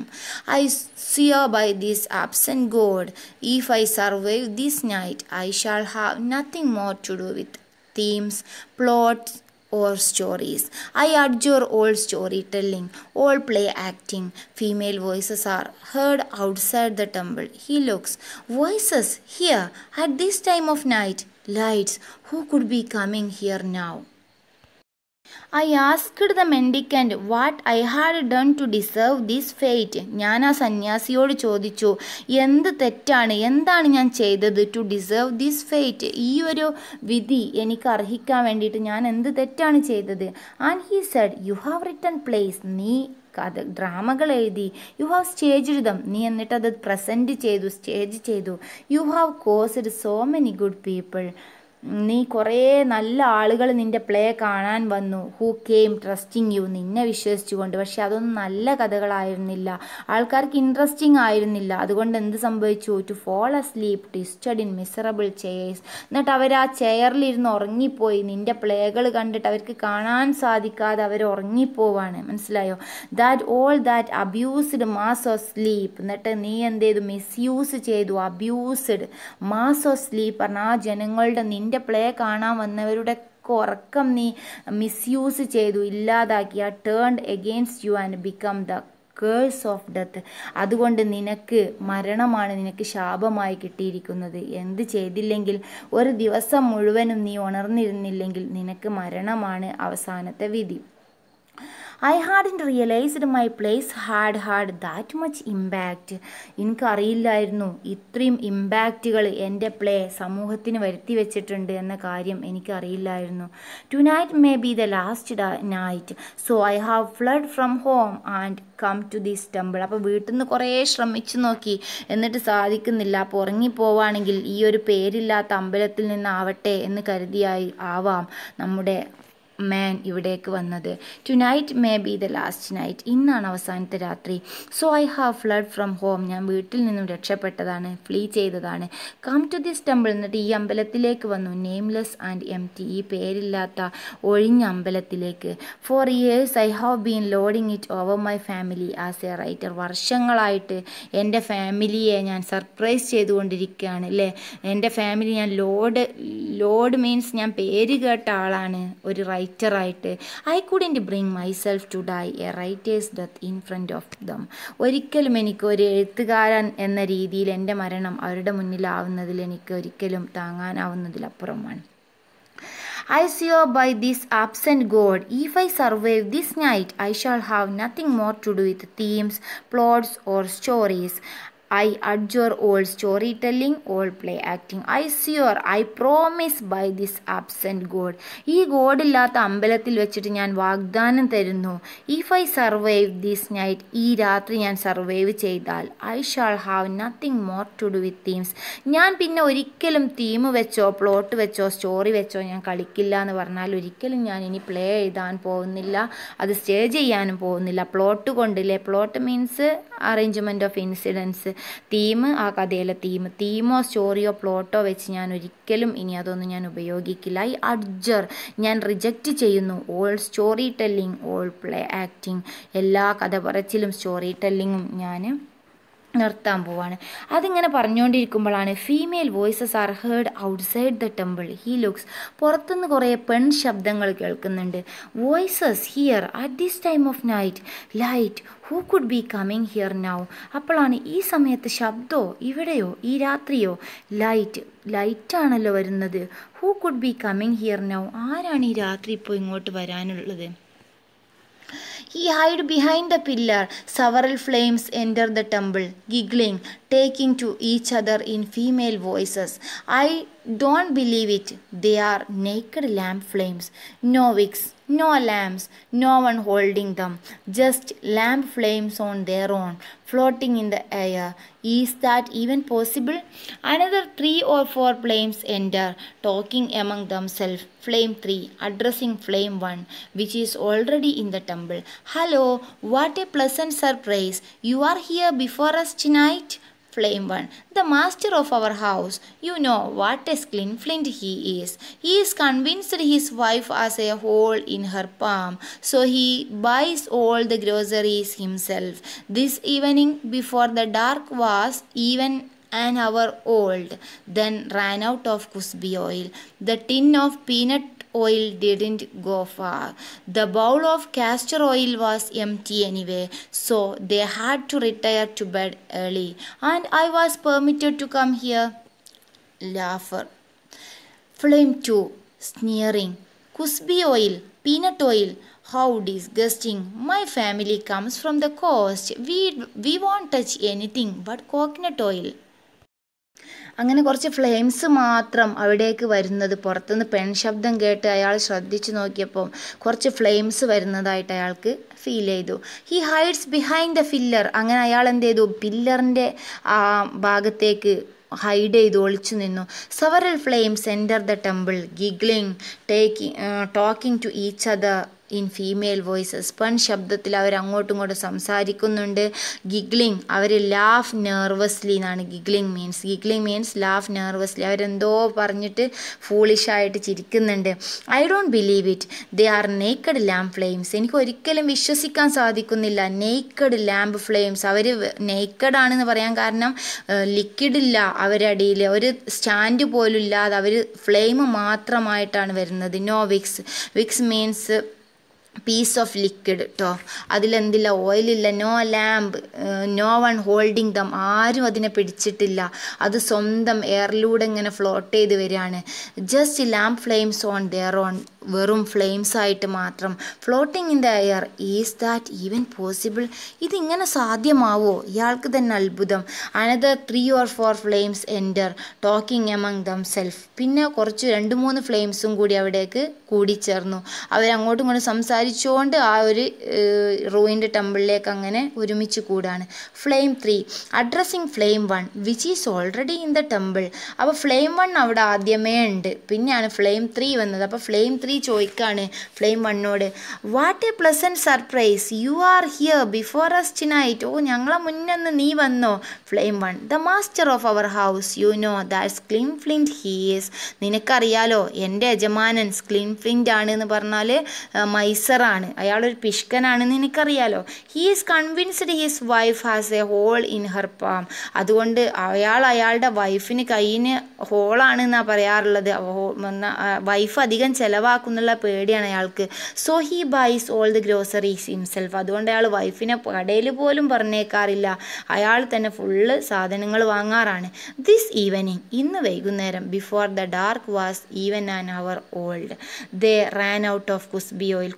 I swear by this absent God, if I survive this night, I shall have nothing more to do with themes, plots, or stories. I adjure all storytelling, all play acting. Female voices are heard outside the temple. He looks. Voices here at this time of night. Lights. Who could be coming here now? I asked the mendicant what I had done to deserve this fate. ഞാൻ ആ സന്യാസിയോട് ചോദിച്ചു, എന്ത് തെറ്റാണ്, എന്താണ് ഞാൻ ചെയ്തത് to deserve this fate, ഈ ഒരു വിധി എനിക്ക് അർഹിക്കാൻ വേണ്ടിയിട്ട് ഞാൻ എന്ത് തെറ്റാണ് ചെയ്തത്. And he said, you have written place, നീ ഡ്രാമകൾ എഴുതി. യു ഹാവ് സ്റ്റേജ്ഡ് ദം, നീ എന്നിട്ടത് പ്രസൻറ്റ് ചെയ്തു, സ്റ്റേജ് ചെയ്തു. You have caused so many good people, നീ കുറേ നല്ല ആളുകൾ നിൻ്റെ പ്ലേ കാണാൻ വന്നു. ഹൂ കെയിം ട്രസ്റ്റിങ് യു, നിന്നെ വിശ്വസിച്ചുകൊണ്ട്. പക്ഷെ അതൊന്നും നല്ല കഥകളായിരുന്നില്ല, ആൾക്കാർക്ക് ഇൻട്രസ്റ്റിംഗ് ആയിരുന്നില്ല. അതുകൊണ്ട് എന്ത് സംഭവിച്ചു? To fall asleep twisted in miserable chairs. എന്നിട്ട് അവർ ആ ചെയറിലിരുന്ന് ഉറങ്ങിപ്പോയി. നിൻ്റെ പ്ലേകൾ കണ്ടിട്ട് അവർക്ക് കാണാൻ സാധിക്കാതെ അവർ ഉറങ്ങിപ്പോവാണ്. മനസ്സിലായോ? That all that abused mass of sleep. എന്നിട്ട് നീ എന്ത് ചെയ്തു? മിസ്യൂസ് ചെയ്തു. അബ്യൂസ്ഡ് മാസ് ഓഫ് സ്ലീപ്പ് പറഞ്ഞാൽ ആ ജനങ്ങളുടെ, നിൻ്റെ പ്ലേ കാണാൻ വന്നവരുടെ ഉറക്കം നീ മിസ്യൂസ് ചെയ്തു, ഇല്ലാതാക്കി. ആ turned against you and become the curse of death. അതുകൊണ്ട് നിനക്ക് മരണമാണ് നിനക്ക് ശാപമായി കിട്ടിയിരിക്കുന്നത്. എന്ത് ചെയ്തില്ലെങ്കിൽ, ഒരു ദിവസം മുഴുവനും നീ ഉണർന്നിരുന്നില്ലെങ്കിൽ നിനക്ക് മരണമാണ് അവസാനത്തെ വിധി. I hadn't realized my place had that much impact. എനിക്കറിയില്ലായിരുന്നു ഇത്രയും ഇമ്പാക്റ്റുകൾ എൻ്റെ പ്ലേ സമൂഹത്തിന് വരുത്തി വെച്ചിട്ടുണ്ട് എന്ന കാര്യം എനിക്കറിയില്ലായിരുന്നു. Tonight may be the last night, so I have fled from home and come to this temple. അപ്പോൾ വീട്ടിൽ നിന്ന് കുറേ ശ്രമിച്ചു നോക്കി, എന്നിട്ട് സാധിക്കുന്നില്ല. അപ്പോൾ ഉറങ്ങിപ്പോവാണെങ്കിൽ ഈ ഒരു പേരില്ലാത്ത അമ്പലത്തിൽ നിന്നാവട്ടെ എന്ന് കരുതിയായി ആവാം നമ്മുടെ മാൻ ഇവിടേക്ക് വന്നത്. Tonight may be the last night, ഇന്നാണ് അവസാനത്തെ രാത്രി. So I have fled from home, ഞാൻ വീട്ടിൽ നിന്നും രക്ഷപ്പെട്ടതാണ്, ഫ്ലീ ചെയ്തതാണ്. കം ടു ദിസ് ടെമ്പിൾ, എന്നിട്ട് ഈ അമ്പലത്തിലേക്ക് വന്നു. നെയിംലെസ് ആൻഡ് എംറ്റി, ഈ പേരില്ലാത്ത ഒഴിഞ്ഞ അമ്പലത്തിലേക്ക്. For years I have been lording it over my family as a writer, വർഷങ്ങളായിട്ട് എൻ്റെ ഫാമിലിയെ ഞാൻ സർപ്രൈസ് ചെയ്തുകൊണ്ടിരിക്കുകയാണ് അല്ലേ. എൻ്റെ ഫാമിലി ഞാൻ ലോഡ് മീൻസ് ഞാൻ പേര് കേട്ട ആളാണ് ഒരു റൈറ്ററായിട്ട്. I couldn't bring myself to die a writer's death in front of them, ഒരിക്കലും എനിക്ക് ഒരു എഴുത്തുകാരൻ എന്ന രീതിയിൽ എൻ്റെ മരണം അവരുടെ മുന്നിലാവുന്നതിൽ എനിക്ക് ഒരിക്കലും താങ്ങാനാവുന്നതിലപ്പുറമാണ്. I swear by this absent God, if I survive this night, I shall have nothing more to do with themes, plots or stories. I adjure all storytelling, all play acting. I swear, I promise by this absent God. ഈ ഗോഡില്ലാത്ത അമ്പലത്തിൽ വെച്ചിട്ട് ഞാൻ വാഗ്ദാനം തരുന്നു. If I survive this night, ഈ രാത്രി ഞാൻ survive ചെയ്താൽ, I shall have nothing more to do with themes, ഞാൻ പിന്നെ ഒരിക്കലും തീം വെച്ചോ പ്ലോട്ട് വെച്ചോ സ്റ്റോറി വെച്ചോ ഞാൻ കളിക്കില്ല എന്ന് പറഞ്ഞാൽ ഒരിക്കലും ഞാൻ ഇനി പ്ലേ എഴുതാൻ പോകുന്നില്ല, അത് സ്റ്റേ ചെയ്യാനും പോകുന്നില്ല. പ്ലോട്ട് കൊണ്ടില്ലേ, plot means arrangement of incidents, theme ആ കഥയിലെ തീമോ സ്റ്റോറിയോ പ്ലോട്ടോ വെച്ച് ഞാൻ ഒരിക്കലും ഇനി അതൊന്നും ഞാൻ ഉപയോഗിക്കില്ല. ഐ അഡ്ജർ, ഞാൻ റിജക്റ്റ് ചെയ്യുന്നു. All story telling, all play acting, എല്ലാ കഥ പറച്ചിലും സ്റ്റോറി ടെല്ലിങ്ങും ഞാൻ നിർത്താൻ പോവാണ്. അതിങ്ങനെ പറഞ്ഞുകൊണ്ടിരിക്കുമ്പോഴാണ് female voices are heard outside the temple. He looks, പുറത്തുനിന്ന് കുറേ പെൺ ശബ്ദങ്ങൾ കേൾക്കുന്നുണ്ട്. Voices here at this time of night, light, who could be coming here now. അപ്പോഴാണ് ഈ സമയത്ത് ശബ്ദമോ ഇവിടെയോ ഈ രാത്രിയോ, ലൈറ്റാണല്ലോ വരുന്നത്. Who could be coming here now, ആരാണ് ഈ രാത്രി ഇപ്പോൾ ഇങ്ങോട്ട് വരാനുള്ളത്? He hid behind a pillar. Several flames enter the temple, giggling, taking to each other in female voices. I don't believe it. They are naked lamp flames. No wicks, no lamps, no one holding them. Just lamp flames on their own, floating in the air. Is that even possible? Another 3 or 4 flames enter, talking among themselves. Flame 3 addressing Flame 1, which is already in the temple. Hello, what a pleasant surprise. You are here before us tonight? Flame 1, the master of our house. You know what a skinflint he is. He is convinced his wife has a hole in her palm, so he buys all the groceries himself. This evening, before the dark was even an hour old, then ran out of kusbi oil. The tin of peanut oil didn't go far. The bowl of castor oil was empty anyway, so they had to retire to bed early, and I was permitted to come here. Laugher. Flame 2 sneering. Kusbi oil, peanut oil, how disgusting. My family comes from the coast. We won't touch anything but coconut oil. അങ്ങനെ കുറച്ച് flames മാത്രം അവിടേക്ക് വരുന്നത്, പുറത്തുനിന്ന് പെൺശബ്ദം കേട്ട് അയാൾ ശ്രദ്ധിച്ചു നോക്കിയപ്പോൾ കുറച്ച് ഫ്ലെയിംസ് വരുന്നതായിട്ട് അയാൾക്ക് ഫീൽ ചെയ്തു. He hides behind the pillar, അങ്ങനെ അയാൾ എന്ത് ചെയ്തു, പില്ലറിൻ്റെ ആ ഭാഗത്തേക്ക് ഹൈഡ് ചെയ്ത് ഒളിച്ചു നിന്നു. Several flames enter the temple, giggling, talking to each other in female voices, പെൺ ശബ്ദത്തിൽ അവർ അങ്ങോട്ടും ഇങ്ങോട്ടും സംസാരിക്കുന്നുണ്ട്. ഗിഗ്ലിംഗ്, അവർ ലാഫ് നെർവസ്ലി എന്നാണ് ഗിഗ്ലിംഗ് മീൻസ് ലാഫ് നെർവസ്ലി, അവരെന്തോ പറഞ്ഞിട്ട് ഫൂളിഷായിട്ട് ചിരിക്കുന്നുണ്ട്. I don't believe it, they are naked lamp flames, എനിക്ക് ഒരിക്കലും വിശ്വസിക്കാൻ സാധിക്കുന്നില്ല. നേക്കഡ് ലാമ്പ് ഫ്ലെയിംസ്, അവർ നേക്കഡ് ആണെന്ന് പറയാൻ കാരണം ലിക്വിഡില്ല അവരടിയിൽ, ഒരു സ്റ്റാൻഡ് പോലും ഇല്ലാതെ അവർ ഫ്ലെയിം മാത്രമായിട്ടാണ് വരുന്നത്. No wicks means piece of liquid കേട്ടോ, അതിലെന്തില്ല, ഓയിലില്ല. No lamp, no one holding them, ആരും അതിനെ പിടിച്ചിട്ടില്ല, അത് സ്വന്തം എയറിലൂടെ ഇങ്ങനെ ഫ്ലോട്ട് ചെയ്ത് വരികയാണ്. Just lamp flames on their own, വെറും ഫ്ലെയിംസ് ആയിട്ട് മാത്രം, floating in the air. Is that even possible, ഇതിങ്ങനെ സാധ്യമാവോ? ഇയാൾക്ക് തന്നെ അത്ഭുതം. Another 3 or 4 flames enter, talking among them self, പിന്നെ കുറച്ച് 2-3 ഫ്ലെയിംസും കൂടി അവിടേക്ക് കൂടിച്ചേർന്നു. അവരങ്ങോട്ടും ഇങ്ങോട്ടും സംസാരിച്ചുകൊണ്ട് ആ ഒരു റൂയിൻ്റെ ടെമ്പിളിലേക്ക് അങ്ങനെ ഒരുമിച്ച് കൂടാണ്. Flame 3 addressing flame 1 which is already in the temple. അപ്പോൾ ഫ്ലെയിം 1 അവിടെ ആദ്യമേ ഉണ്ട്, പിന്നെയാണ് ഫ്ലെയിം 3 വന്നത്. അപ്പോൾ ഫ്ലെയിം 3 ആക്ച്വലി ചോദിക്കാണ് ഫ്ലെയിം വണ്ണോട്, what a pleasant surprise, you are here before us tonight. ഓ ഞങ്ങളെ മുന്നൊന്ന് നീ വന്നോ. Flame one, the master of our house, you know that skinflint he is. നിനക്കറിയാലോ എൻ്റെ യജമാനൻ സ്ക്ലിൻഫ്ലിൻറ്റ് ആണ് എന്ന് പറഞ്ഞാൽ മൈസറാണ്, അയാളൊരു പിഷ്കനാണെന്ന് നിനക്കറിയാലോ. He is convinced his wife has a hole in her palm. അതുകൊണ്ട് അയാളുടെ വൈഫിന് കയ്യിന് ഹോളാണെന്നാണ് പറയാറുള്ളത്. വൈഫ് അധികം ചിലവാക്കുന്നുള്ള പേടിയാണ് അയാൾക്ക്. So he buys all the groceries himself. അതുകൊണ്ട് അയാൾ വൈഫിനെ കടയിൽ പോലും പറഞ്ഞേക്കാറില്ല, അയാൾ തന്നെ ഫുള്ള് സാധനങ്ങൾ വാങ്ങാറാണ്. ദിസ് ഈവനിങ്, ഇന്ന് വൈകുന്നേരം, before the dark was even an hour old, they ran out of kusbi oil.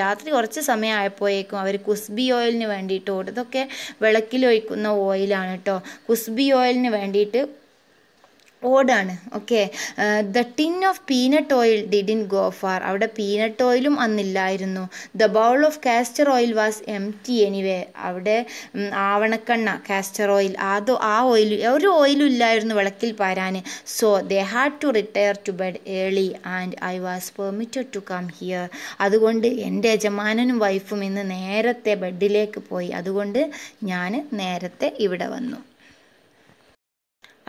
രാത്രി കുറച്ച് സമയം ആയപ്പോഴേക്കും അവർ കുസ്ബി ഓയിലിന് വേണ്ടിയിട്ട് ഓടും. ഇതൊക്കെ വിളക്കിലൊഴിക്കുന്ന ഓയിലാണ് കേട്ടോ. കുസ്ബി ഓയിലിന് വേണ്ടിയിട്ട് ഓടാണ്. Okay, the tin of peanut oil didn't go far. അവിടെ പീനട്ട് ഓയിലും അന്നില്ലായിരുന്നു. The bowl of castor oil was empty anyway. അവിടെ ആവണക്കെണ്ണ കാസ്റ്റർ ഓയിൽ ആ ഓയിൽ ഒരു ഓയിലും ഇല്ലായിരുന്നു വിളക്കിൽ പാരാൻ. So they had to retire to bed early and I was permitted to come here. അതുകൊണ്ട് എൻ്റെ യജമാനനും വൈഫും ഇന്ന് നേരത്തെ ബെഡിലേക്ക് പോയി. അതുകൊണ്ട് ഞാൻ നേരത്തെ ഇവിടെ വന്നു.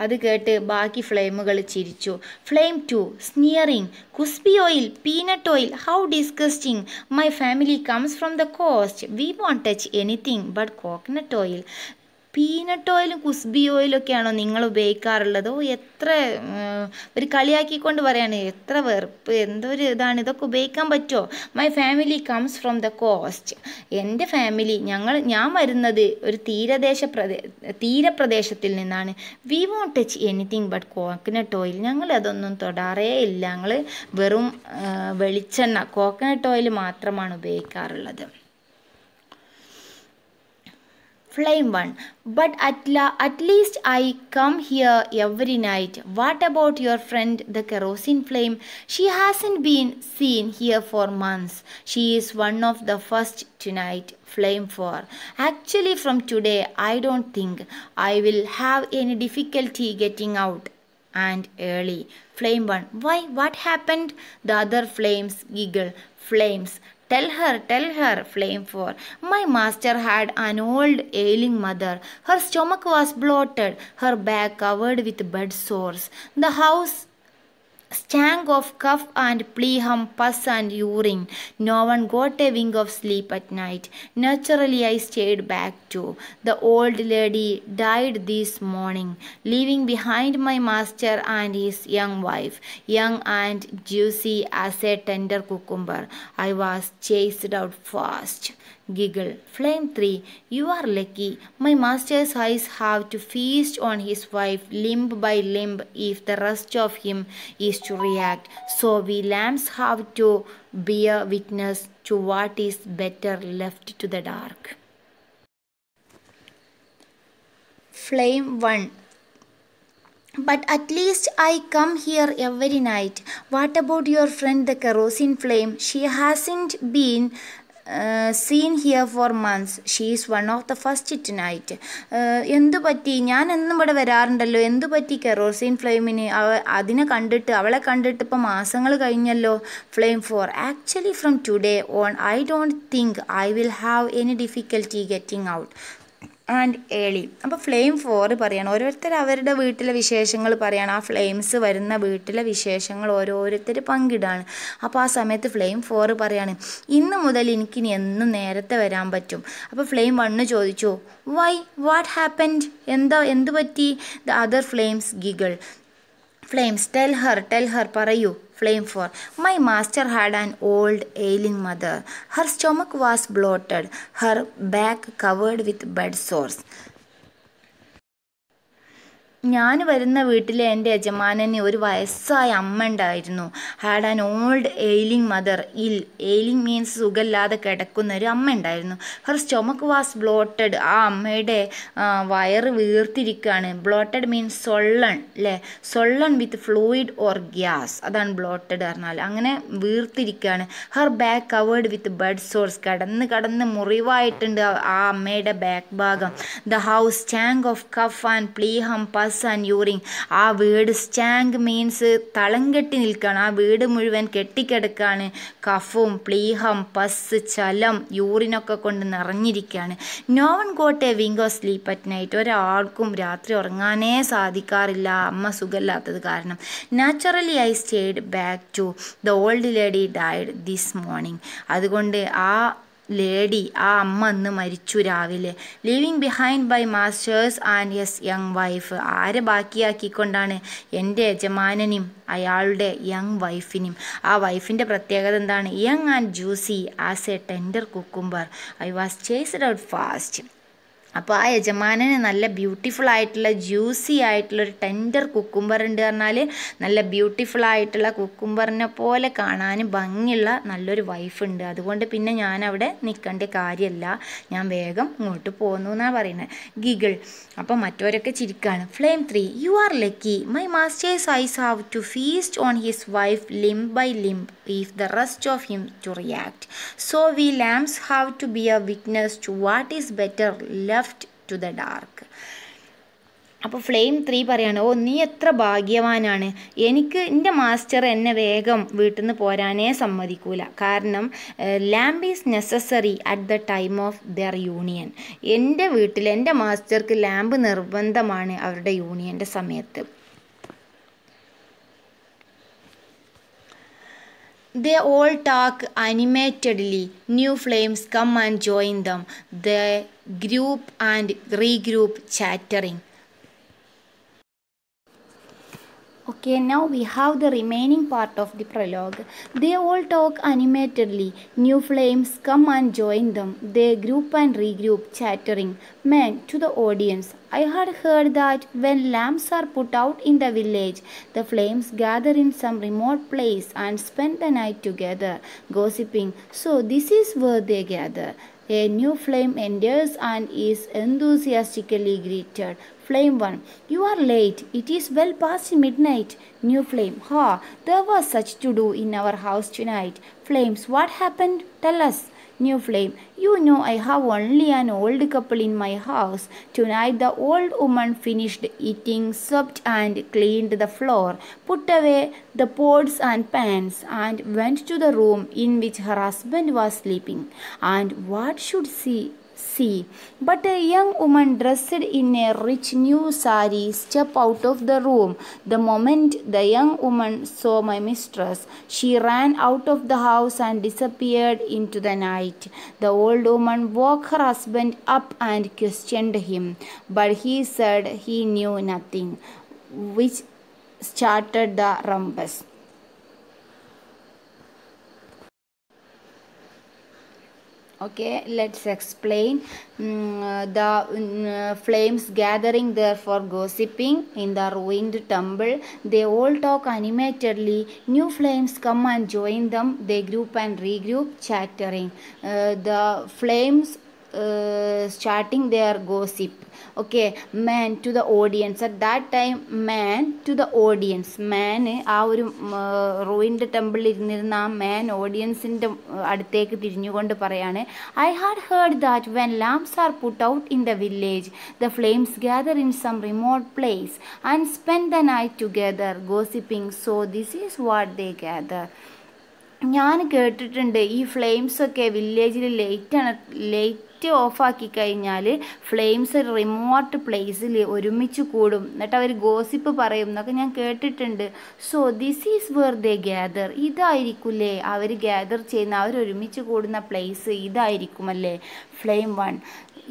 അത് കേട്ട് ബാക്കി ഫ്ലെയിമുകൾ ചിരിച്ചു. Flame 2 sneering, kusbi oil, peanut oil, how disgusting. My family comes from the coast, we won't touch anything but coconut oil. Peanut ഓയിലും കുസ്ബി ഓയിലൊക്കെയാണോ നിങ്ങൾ ഉപയോഗിക്കാറുള്ളത്? ഓ എത്ര ഒരു കളിയാക്കിക്കൊണ്ട് പറയാണ്, എത്ര വെറുപ്പ്, എന്തൊരു ഇതാണ്, ഇതൊക്കെ ഉപയോഗിക്കാൻ പറ്റുമോ? My family comes from the coast. എൻ്റെ ഫാമിലി ഞാൻ വരുന്നത് ഒരു തീരപ്രദേശത്തിൽ നിന്നാണ്. We won't touch anything but coconut oil. ഞങ്ങൾ അതൊന്നും തൊടാറേ ഇല്ല. ഞങ്ങൾ വെറും വെളിച്ചെണ്ണ കോക്കനട്ട് ഓയിൽ മാത്രമാണ് ഉപയോഗിക്കാറുള്ളത്. Flame 1, but at least I come here every night. What about your friend the kerosene flame? She hasn't been seen here for months. She is one of the first tonight. Flame 4, actually from today I don't think I will have any difficulty getting out and early. Flame 1, why, what happened? The other flames giggle. Flames, tell her. Flame 4, my master had an old ailing mother. Her stomach was bloated, her back covered with bed sores. The house stank of cough and phlegm, pus and urine. No one got a wink of sleep at night. Naturally, I stayed back too. The old lady died this morning, leaving behind my master and his young wife, young and juicy as a tender cucumber. I was chased out fast. Giggle. Flame 3, you are lucky. My master's eyes have to feast on his wife limb by limb if the rest of him is to react. So we lambs have to bear witness to what is better left to the dark. Flame 1, but at least I come here every night. What about your friend the kerosene flame? She hasn't been seen here for months. She is one of the first tonight. എന്തു പറ്റി? ഞാൻ എന്നും ഇവിടെ വരാറുണ്ടല്ലോ, എന്തു പറ്റി kerosene ഫ്ലെയിമിന്? അവളെ കണ്ടിട്ട് ഇപ്പോൾ മാസങ്ങൾ കഴിഞ്ഞല്ലോ. Flame 4, actually from today on I don't think I will have any difficulty getting out and early. അപ്പോൾ ഫ്ലെയിം 4 പറയാണ്, ഓരോരുത്തർ അവരുടെ വീട്ടിലെ വിശേഷങ്ങൾ പറയാണ്. ആ ഫ്ലെയിംസ് വരുന്ന വീട്ടിലെ വിശേഷങ്ങൾ ഓരോരുത്തർ പങ്കിടാണ്. അപ്പോൾ ആ സമയത്ത് ഫ്ലെയിം 4 പറയാണ്, ഇന്ന് മുതൽ എനിക്കിനി എന്നും നേരത്തെ വരാൻ പറ്റും. അപ്പോൾ ഫ്ലെയിം 1 ചോദിച്ചു, വൈ, വാട്ട് ഹാപ്പൻഡ്? എന്തു പറ്റി? The other flames giggle. Flames, tell her, പറയൂ. Flame 4, my master had an old ailing mother. Her stomach was bloated, her back covered with bed sores. ഞാൻ വരുന്ന വീട്ടിലെ എൻ്റെ യജമാനന് ഒരു വയസ്സായ അമ്മ ഉണ്ടായിരുന്നു. Had an old ailing mother. Ailing means സുഖമില്ലാതെ കിടക്കുന്ന ഒരു അമ്മ ഉണ്ടായിരുന്നു. Her stomach was bloated. ആ അമ്മയുടെ വയറ് വീർത്തിരിക്കുകയാണ്. ബ്ലോട്ടഡ് മീൻസ് സൊള്ളൺ അല്ലേ, swollen with fluid or gas, അതാണ് ബ്ലോട്ടഡ് പറഞ്ഞാൽ. അങ്ങനെ വീർത്തിരിക്കുകയാണ്. Her back covered with bed sores. കടന്ന് മുറിവായിട്ടുണ്ട് ആ അമ്മയുടെ ബാക്ക് ഭാഗം. The house stank of cough and phlegm pus pus and urine. ആ വീട് stank means തളം കെട്ടി നിൽക്കുകയാണ്. ആ വീട് മുഴുവൻ കെട്ടിക്കിടക്കുകയാണ്. കഫും പ്ലീഹം പസ് ചലം യൂറിനൊക്കെ കൊണ്ട് നിറഞ്ഞിരിക്കുകയാണ്. No one got a wink of sleep at night. ഒരാൾക്കും രാത്രി ഉറങ്ങാനേ സാധിക്കാറില്ല, അമ്മ സുഖമില്ലാത്തത് കാരണം. Naturally I stayed back to the old lady died this morning. അതുകൊണ്ട് ആ അമ്മ അന്ന് മരിച്ചു രാവിലെ. Leaving behind by masters and yes young wife. ആരെ ബാക്കിയാക്കിക്കൊണ്ടാണ്? എൻ്റെ യജമാനനെയും അയാളുടെ യങ് വൈഫിനെയും. ആ വൈഫിൻ്റെ പ്രത്യേകത എന്താണ്? Young and juicy as A tender cucumber. I was chased out fast. അപ്പോൾ ആ യജമാനന് നല്ല ബ്യൂട്ടിഫുൾ ആയിട്ടുള്ള ജ്യൂസി ആയിട്ടുള്ളൊരു ടെൻഡർ കുക്കുംബർ ഉണ്ട് പറഞ്ഞാൽ നല്ല ബ്യൂട്ടിഫുൾ ആയിട്ടുള്ള കുക്കുംബറിനെ പോലെ കാണാനും ഭംഗിയുള്ള നല്ലൊരു വൈഫുണ്ട്. അതുകൊണ്ട് പിന്നെ ഞാൻ അവിടെ നിൽക്കേണ്ട കാര്യമല്ല, ഞാൻ വേഗം ഇങ്ങോട്ട് പോന്നു എന്നാണ് പറയുന്നത്. ഗിഗിൾ. അപ്പോൾ മറ്റവരൊക്കെ ചിരിക്കുകയാണ്. Flame 3. You are lucky. My masters eyes have to feast on his wife limb by limb if the rest of him to react. So we lambs have to be a witness to what is better left to the dark. അപ്പോൾ flame 3 പറയാണ്, ഓ നീ എത്ര ഭാഗ്യവാനാണ്. എൻ്റെ master എന്നെ വേഗം വീട്ടിൽ നിന്ന് പോരാനേ സമ്മതിക്കൂല. കാരണം lamb is necessary at the time of their union. എൻ്റെ വീട്ടിൽ എൻ്റെ മാസ്റ്റർക്ക് ലാമ്പ് നിർബന്ധമാണ് അവരുടെ യൂണിയൻ്റെ സമയത്ത്. They all talk animatedly. New flames come and join them. They group and regroup, chattering. Okay, now we have the remaining part of the prologue. They all talk animatedly. New flames come and join them. They group and regroup, chattering. Man, to the audience, I had heard that when lamps are put out in the village, the flames gather in some remote place and spend the night together, gossiping. So this is where they gather. A new flame enters and is enthusiastically greeted. Flame 1. You are late. It is well past midnight. New flame. Ha, there was such to do in our house tonight. Flames. What happened? Tell us. New flame. You know I have only an old couple in my house. Tonight the old woman finished eating, swept and cleaned the floor, put away the pots and pans, and went to the room in which her husband was sleeping. And what should she see but a young woman dressed in a rich new sari step out of the room. The moment the young woman saw my mistress, she ran out of the house and disappeared into the night. The old woman woke her husband up and questioned him, but he said he knew nothing, which started the rumpus. Okay, let's explain. The flames gathering there for gossiping in the ruined temple. They all talk animatedly. New flames come and join them. They group and regroup, chattering. The flames starting their gossip. Okay, man to the audience. At that time, man to the audience. Man ആ ഒരു ruined ടെമ്പിളിൽ ഇരുന്നിരുന്ന ആ മാൻ ഓഡിയൻസിൻ്റെ അടുത്തേക്ക് തിരിഞ്ഞുകൊണ്ട് പറയാണ്, I had heard that when lamps are put out in the village, the flames gather in some remote place and spend the night together, gossiping. So this is what they gather. ഞാൻ കേട്ടിട്ടുണ്ട് ഈ ഫ്ലെയിംസൊക്കെ വില്ലേജിൽ light ഓഫാക്കി കഴിഞ്ഞാൽ flames remote പ്ലേസിൽ ഒരുമിച്ച് കൂടും, എന്നിട്ട് അവർ ഗോസിപ്പ് പറയും എന്നൊക്കെ ഞാൻ കേട്ടിട്ടുണ്ട്. So this is where they gather. ഇതായിരിക്കുമല്ലേ അവർ ഗ്യാദർ ചെയ്യുന്ന, അവർ ഒരുമിച്ച് കൂടുന്ന പ്ലേസ് ഇതായിരിക്കുമല്ലേ. Flame 1.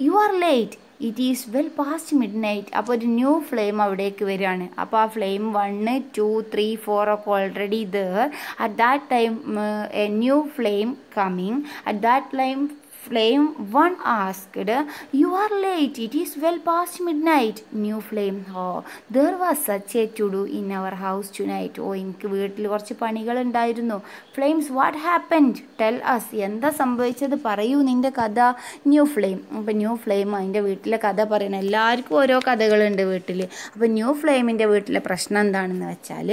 You are late. It is well past midnight. അപ്പോൾ ഒരു ന്യൂ ഫ്ലെയിം അവിടേക്ക് വരികയാണ്. അപ്പോൾ ആ ഫ്ലെയിം 1, 2, 3, 4 ഒക്കെ already there. At that time A new flame coming. At that time Flame 1 asked, You are late. It is well past midnight. New flame. Oh, there was such a to-do in our house tonight. Oh, എനിക്ക് വീട്ടിൽ കുറച്ച് പണികളുണ്ടായിരുന്നു. Flames, what happened? Tell us. എന്താ സംഭവിച്ചത്? പറയൂ നിൻ്റെ കഥ. New flame. അപ്പോൾ new flame അതിൻ്റെ വീട്ടിലെ കഥ പറയണം. എല്ലാവർക്കും ഓരോ കഥകളുണ്ട് വീട്ടിൽ. അപ്പോൾ ന്യൂ ഫ്ലെയിമിൻ്റെ വീട്ടിലെ പ്രശ്നം എന്താണെന്ന് വെച്ചാൽ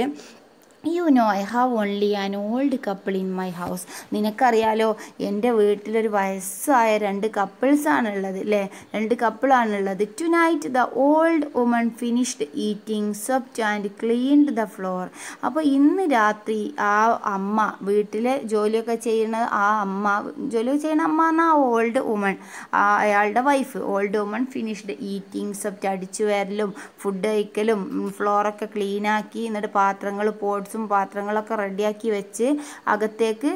you know I have only an old couple in my house. നിനക്കറിയാലോ എൻ്റെ വീട്ടിലൊരു വയസ്സായ 2 കപ്പിൾസാണുള്ളത് അല്ലേ, 2 കപ്പിളാണുള്ളത്. Tonight the old woman finished eating swept and cleaned the floor. അപ്പോൾ ഇന്ന് രാത്രി ആ അമ്മ, വീട്ടിലെ ജോലിയൊക്കെ ചെയ്യുന്ന ആ അമ്മ, ജോലിയൊക്കെ ചെയ്യുന്ന അമ്മ എന്നാൽ ആ ഓൾഡ് വുമൺ, അയാളുടെ wife old woman finished eating swept, അടിച്ചു വരലും ഫുഡ് കഴിക്കലും ഫ്ലോറൊക്കെ ക്ലീനാക്കി, എന്നിട്ട് പാത്രങ്ങൾ പാത്രങ്ങളൊക്കെ റെഡിയാക്കി വെച്ച് അകത്തേക്ക്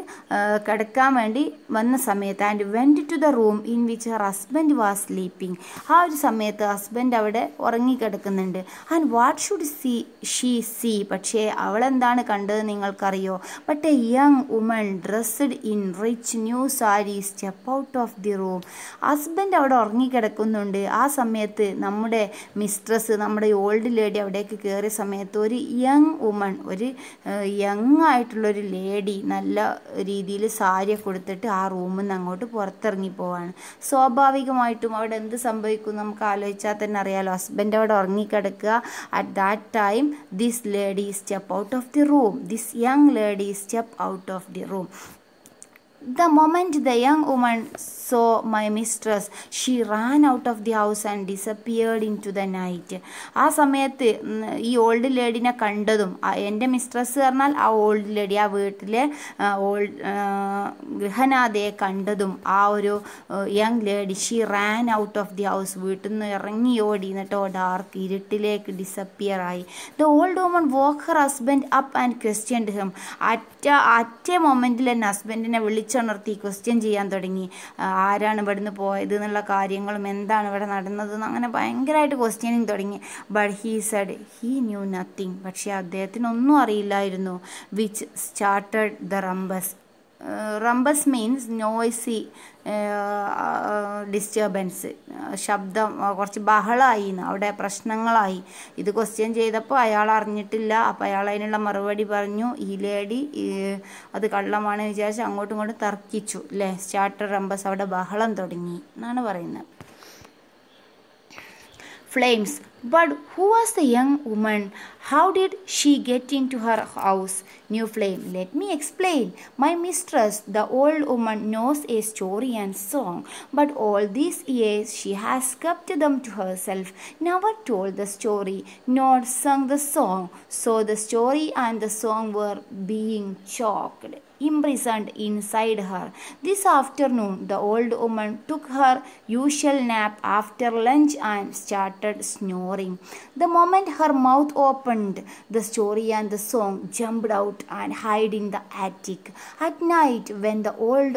കിടക്കാൻ വേണ്ടി വന്ന സമയത്ത് and went to the room in which her husband was sleeping. ആ ഒരു സമയത്ത് ഹസ്ബൻഡ് അവിടെ ഉറങ്ങിക്കിടക്കുന്നുണ്ട്. And what should she see, പക്ഷേ അവളെന്താണ് കണ്ടത് നിങ്ങൾക്കറിയോ? But a young woman dressed in rich new sari step out of the room. Husband അവിടെ ഉറങ്ങിക്കിടക്കുന്നുണ്ട്. ആ സമയത്ത് നമ്മുടെ മിസ്ട്രസ്, നമ്മുടെ ഓൾഡ് ലേഡി അവിടേക്ക് കയറിയ സമയത്ത് ഒരു യങ് വുമൺ, ഒരു യങ് ആയിട്ടുള്ളൊരു ലേഡി നല്ല രീതിയിൽ സാരിയൊക്കെ കൊടുത്തിട്ട് ആ റൂമിൽ നിന്ന് അങ്ങോട്ട് പുറത്തിറങ്ങി പോവാണ്. സ്വാഭാവികമായിട്ടും അവിടെ എന്ത് സംഭവിക്കും നമുക്ക് ആലോചിച്ചാൽ തന്നെ അറിയാലോ. ഹസ്ബൻഡ് അവിടെ ഉറങ്ങിക്കിടക്കുക. At that time this lady step out of the room, this young lady step out of the room. The moment the young woman saw my mistress, she ran out of the house and disappeared into the night. ആ സമയത്ത് ഈ old ലേഡിനെ കണ്ടതും, എൻ്റെ mistress പറഞ്ഞാൽ ആ old lady, ആ വീട്ടിലെ ഗൃഹനാഥയെ കണ്ടതും ആ ഒരു young lady she ran out of the house, വീട്ടിൽ നിന്ന് ഇറങ്ങി ഓടി, എന്നിട്ടോ ഡാർക്ക് ഇരുട്ടിലേക്ക് ഡിസപ്പിയർ ആയി. The old woman woke her husband up and questioned him. അറ്റ മൊമെൻറ്റിൽ തന്നെ ഹസ്ബൻഡിനെ വിളിച്ചുണർത്തി ക്വസ്റ്റ്യൻ ചെയ്യാൻ തുടങ്ങി. ആരാണ് ഇവിടുന്ന് പോയത് എന്നുള്ള കാര്യങ്ങളും എന്താണ് ഇവിടെ നടന്നതെന്ന് അങ്ങനെ ഭയങ്കരമായിട്ട് ക്വസ്റ്റ്യനിങ് തുടങ്ങി. But he said he knew nothing. പക്ഷേ അദ്ദേഹത്തിനൊന്നും അറിയില്ലായിരുന്നു. Which started the rumpus. Rumpus means noisy disturbance, ശബ്ദം, കുറച്ച് ബഹളമായി, അവിടെ പ്രശ്നങ്ങളായി. ഇത് ക്വസ്റ്റ്യൻ ചെയ്തപ്പോൾ അയാൾ അറിഞ്ഞിട്ടില്ല. അപ്പോൾ അയാൾ അതിനുള്ള മറുപടി പറഞ്ഞു. ഈ ലേഡി അത് കള്ളമാണ് വിചാരിച്ച് അങ്ങോട്ടും ഇങ്ങോട്ടും തർക്കിച്ചു അല്ലേ. സ്റ്റാർട്ടർ റംബസ്, അവിടെ ബഹളം തുടങ്ങി എന്നാണ് പറയുന്നത്. Flames. But who was the young woman? How did she get into her house? New flame. Let me explain. My mistress, the old woman, knows a story and song, but all these years she has kept them to herself, never told the story, nor sung the song. So the story and the song were being choked, imprisoned inside her. This afternoon, the old woman took her usual nap after lunch and started snoring. The moment her mouth opened, the story and the song jumped out and hid in the attic. At night, when the old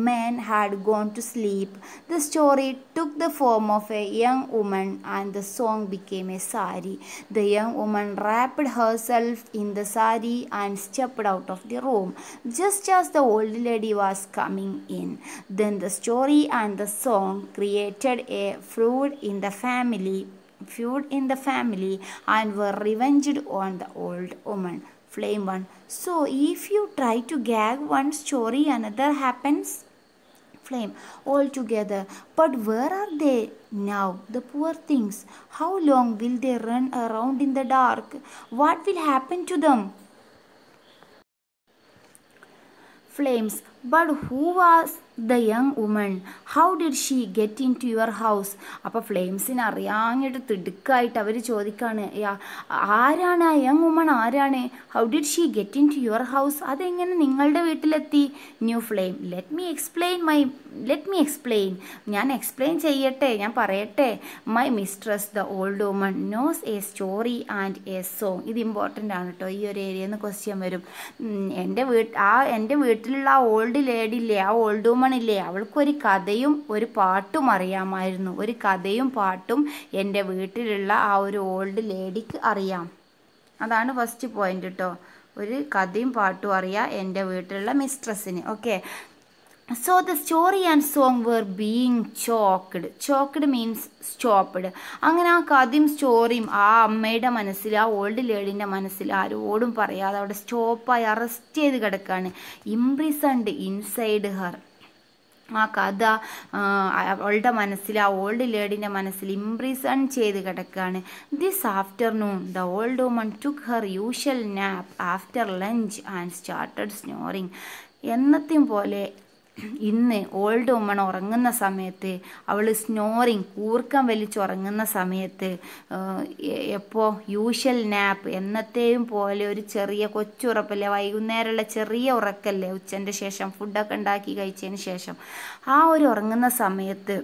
man had gone to sleep, the story took the form of a young woman and the song became a sari. The young woman wrapped herself in the sari and stepped out of the room just as the old lady was coming in. Then the story and the song created a feud in the family and were revenged on the old woman. Flame 1. So if you try to gag one story, another happens. Flame. All together. But where are they now, the poor things? How long will they run around in the dark? What will happen to them? Flames. But who was the young woman? How did she get into your house? അപ്പോൾ ഫ്ലെയിംസിന് അറിയാഞ്ഞിട്ട് തിടുക്കായിട്ട് അവർ ചോദിക്കാണ്, ആരാണ് ആ young woman, ആരാണ്? How did she get into your house? അതെങ്ങനെ നിങ്ങളുടെ വീട്ടിലെത്തി? New flame. Let me explain. ഞാൻ explain ചെയ്യട്ടെ, ഞാൻ പറയട്ടെ. My mistress the old woman knows a story and a song. ഇത് ഇമ്പോർട്ടൻ്റ് ആണ് കേട്ടോ, ഈ ഒരു ഏരിയയിൽ നിന്ന് ക്വസ്റ്റ്യൻ വരും. എൻ്റെ വീട്ടിലുള്ള ആ ഓൾഡ് ലേഡി ഇല്ലേ, ആ ഓൾഡ് വുമൺ ഇല്ലേ, അവൾക്കൊരു കഥയും ഒരു പാട്ടും അറിയാമായിരുന്നു. ഒരു കഥയും പാട്ടും എൻ്റെ വീട്ടിലുള്ള ആ ഒരു ഓൾഡ് ലേഡിക്ക് അറിയാം. അതാണ് ഫസ്റ്റ് പോയിന്റ് കേട്ടോ. ഒരു കഥയും പാട്ടും അറിയാം എൻ്റെ വീട്ടിലുള്ള മിസ്ട്രസ്സിന്. Okay. So the story and song were being choked. Choked means stopped. അങ്ങനെ ആ കഥയും സ്റ്റോറിയും ആ അമ്മയുടെ മനസ്സിൽ, ആ ഓൾഡ് ലേഡീൻ്റെ മനസ്സിൽ ആരോടും പറയാതെ അവിടെ സ്റ്റോപ്പായി അറസ്റ്റ് ചെയ്ത് കിടക്കുകയാണ്. Imprisoned inside Har. ആ കഥ അവളുടെ മനസ്സിൽ, ആ ഓൾഡ് ലേഡിൻ്റെ മനസ്സിൽ ഇംപ്രിസൺ ചെയ്ത് കിടക്കുകയാണ്. This afternoon the old woman took her usual nap after lunch and started snoring. എന്നത്തെയും പോലെ ഇന്ന് ഓൾഡ് വുമൺ ഉറങ്ങുന്ന സമയത്ത്, അവൾ സ്നോറിങ് കൂർക്കം വലിച്ചുറങ്ങുന്ന സമയത്ത്, എപ്പോൾ യൂഷ്വൽ നാപ്പ് എന്നത്തെയും പോലെ ഒരു ചെറിയ കൊച്ചുറപ്പല്ലേ, വൈകുന്നേരമുള്ള ചെറിയ ഉറക്കല്ലേ, ഉച്ചൻ്റെ ശേഷം ഫുഡൊക്കെ ഉണ്ടാക്കി കഴിച്ചതിന് ശേഷം, ആ ഒരു ഉറങ്ങുന്ന സമയത്ത്,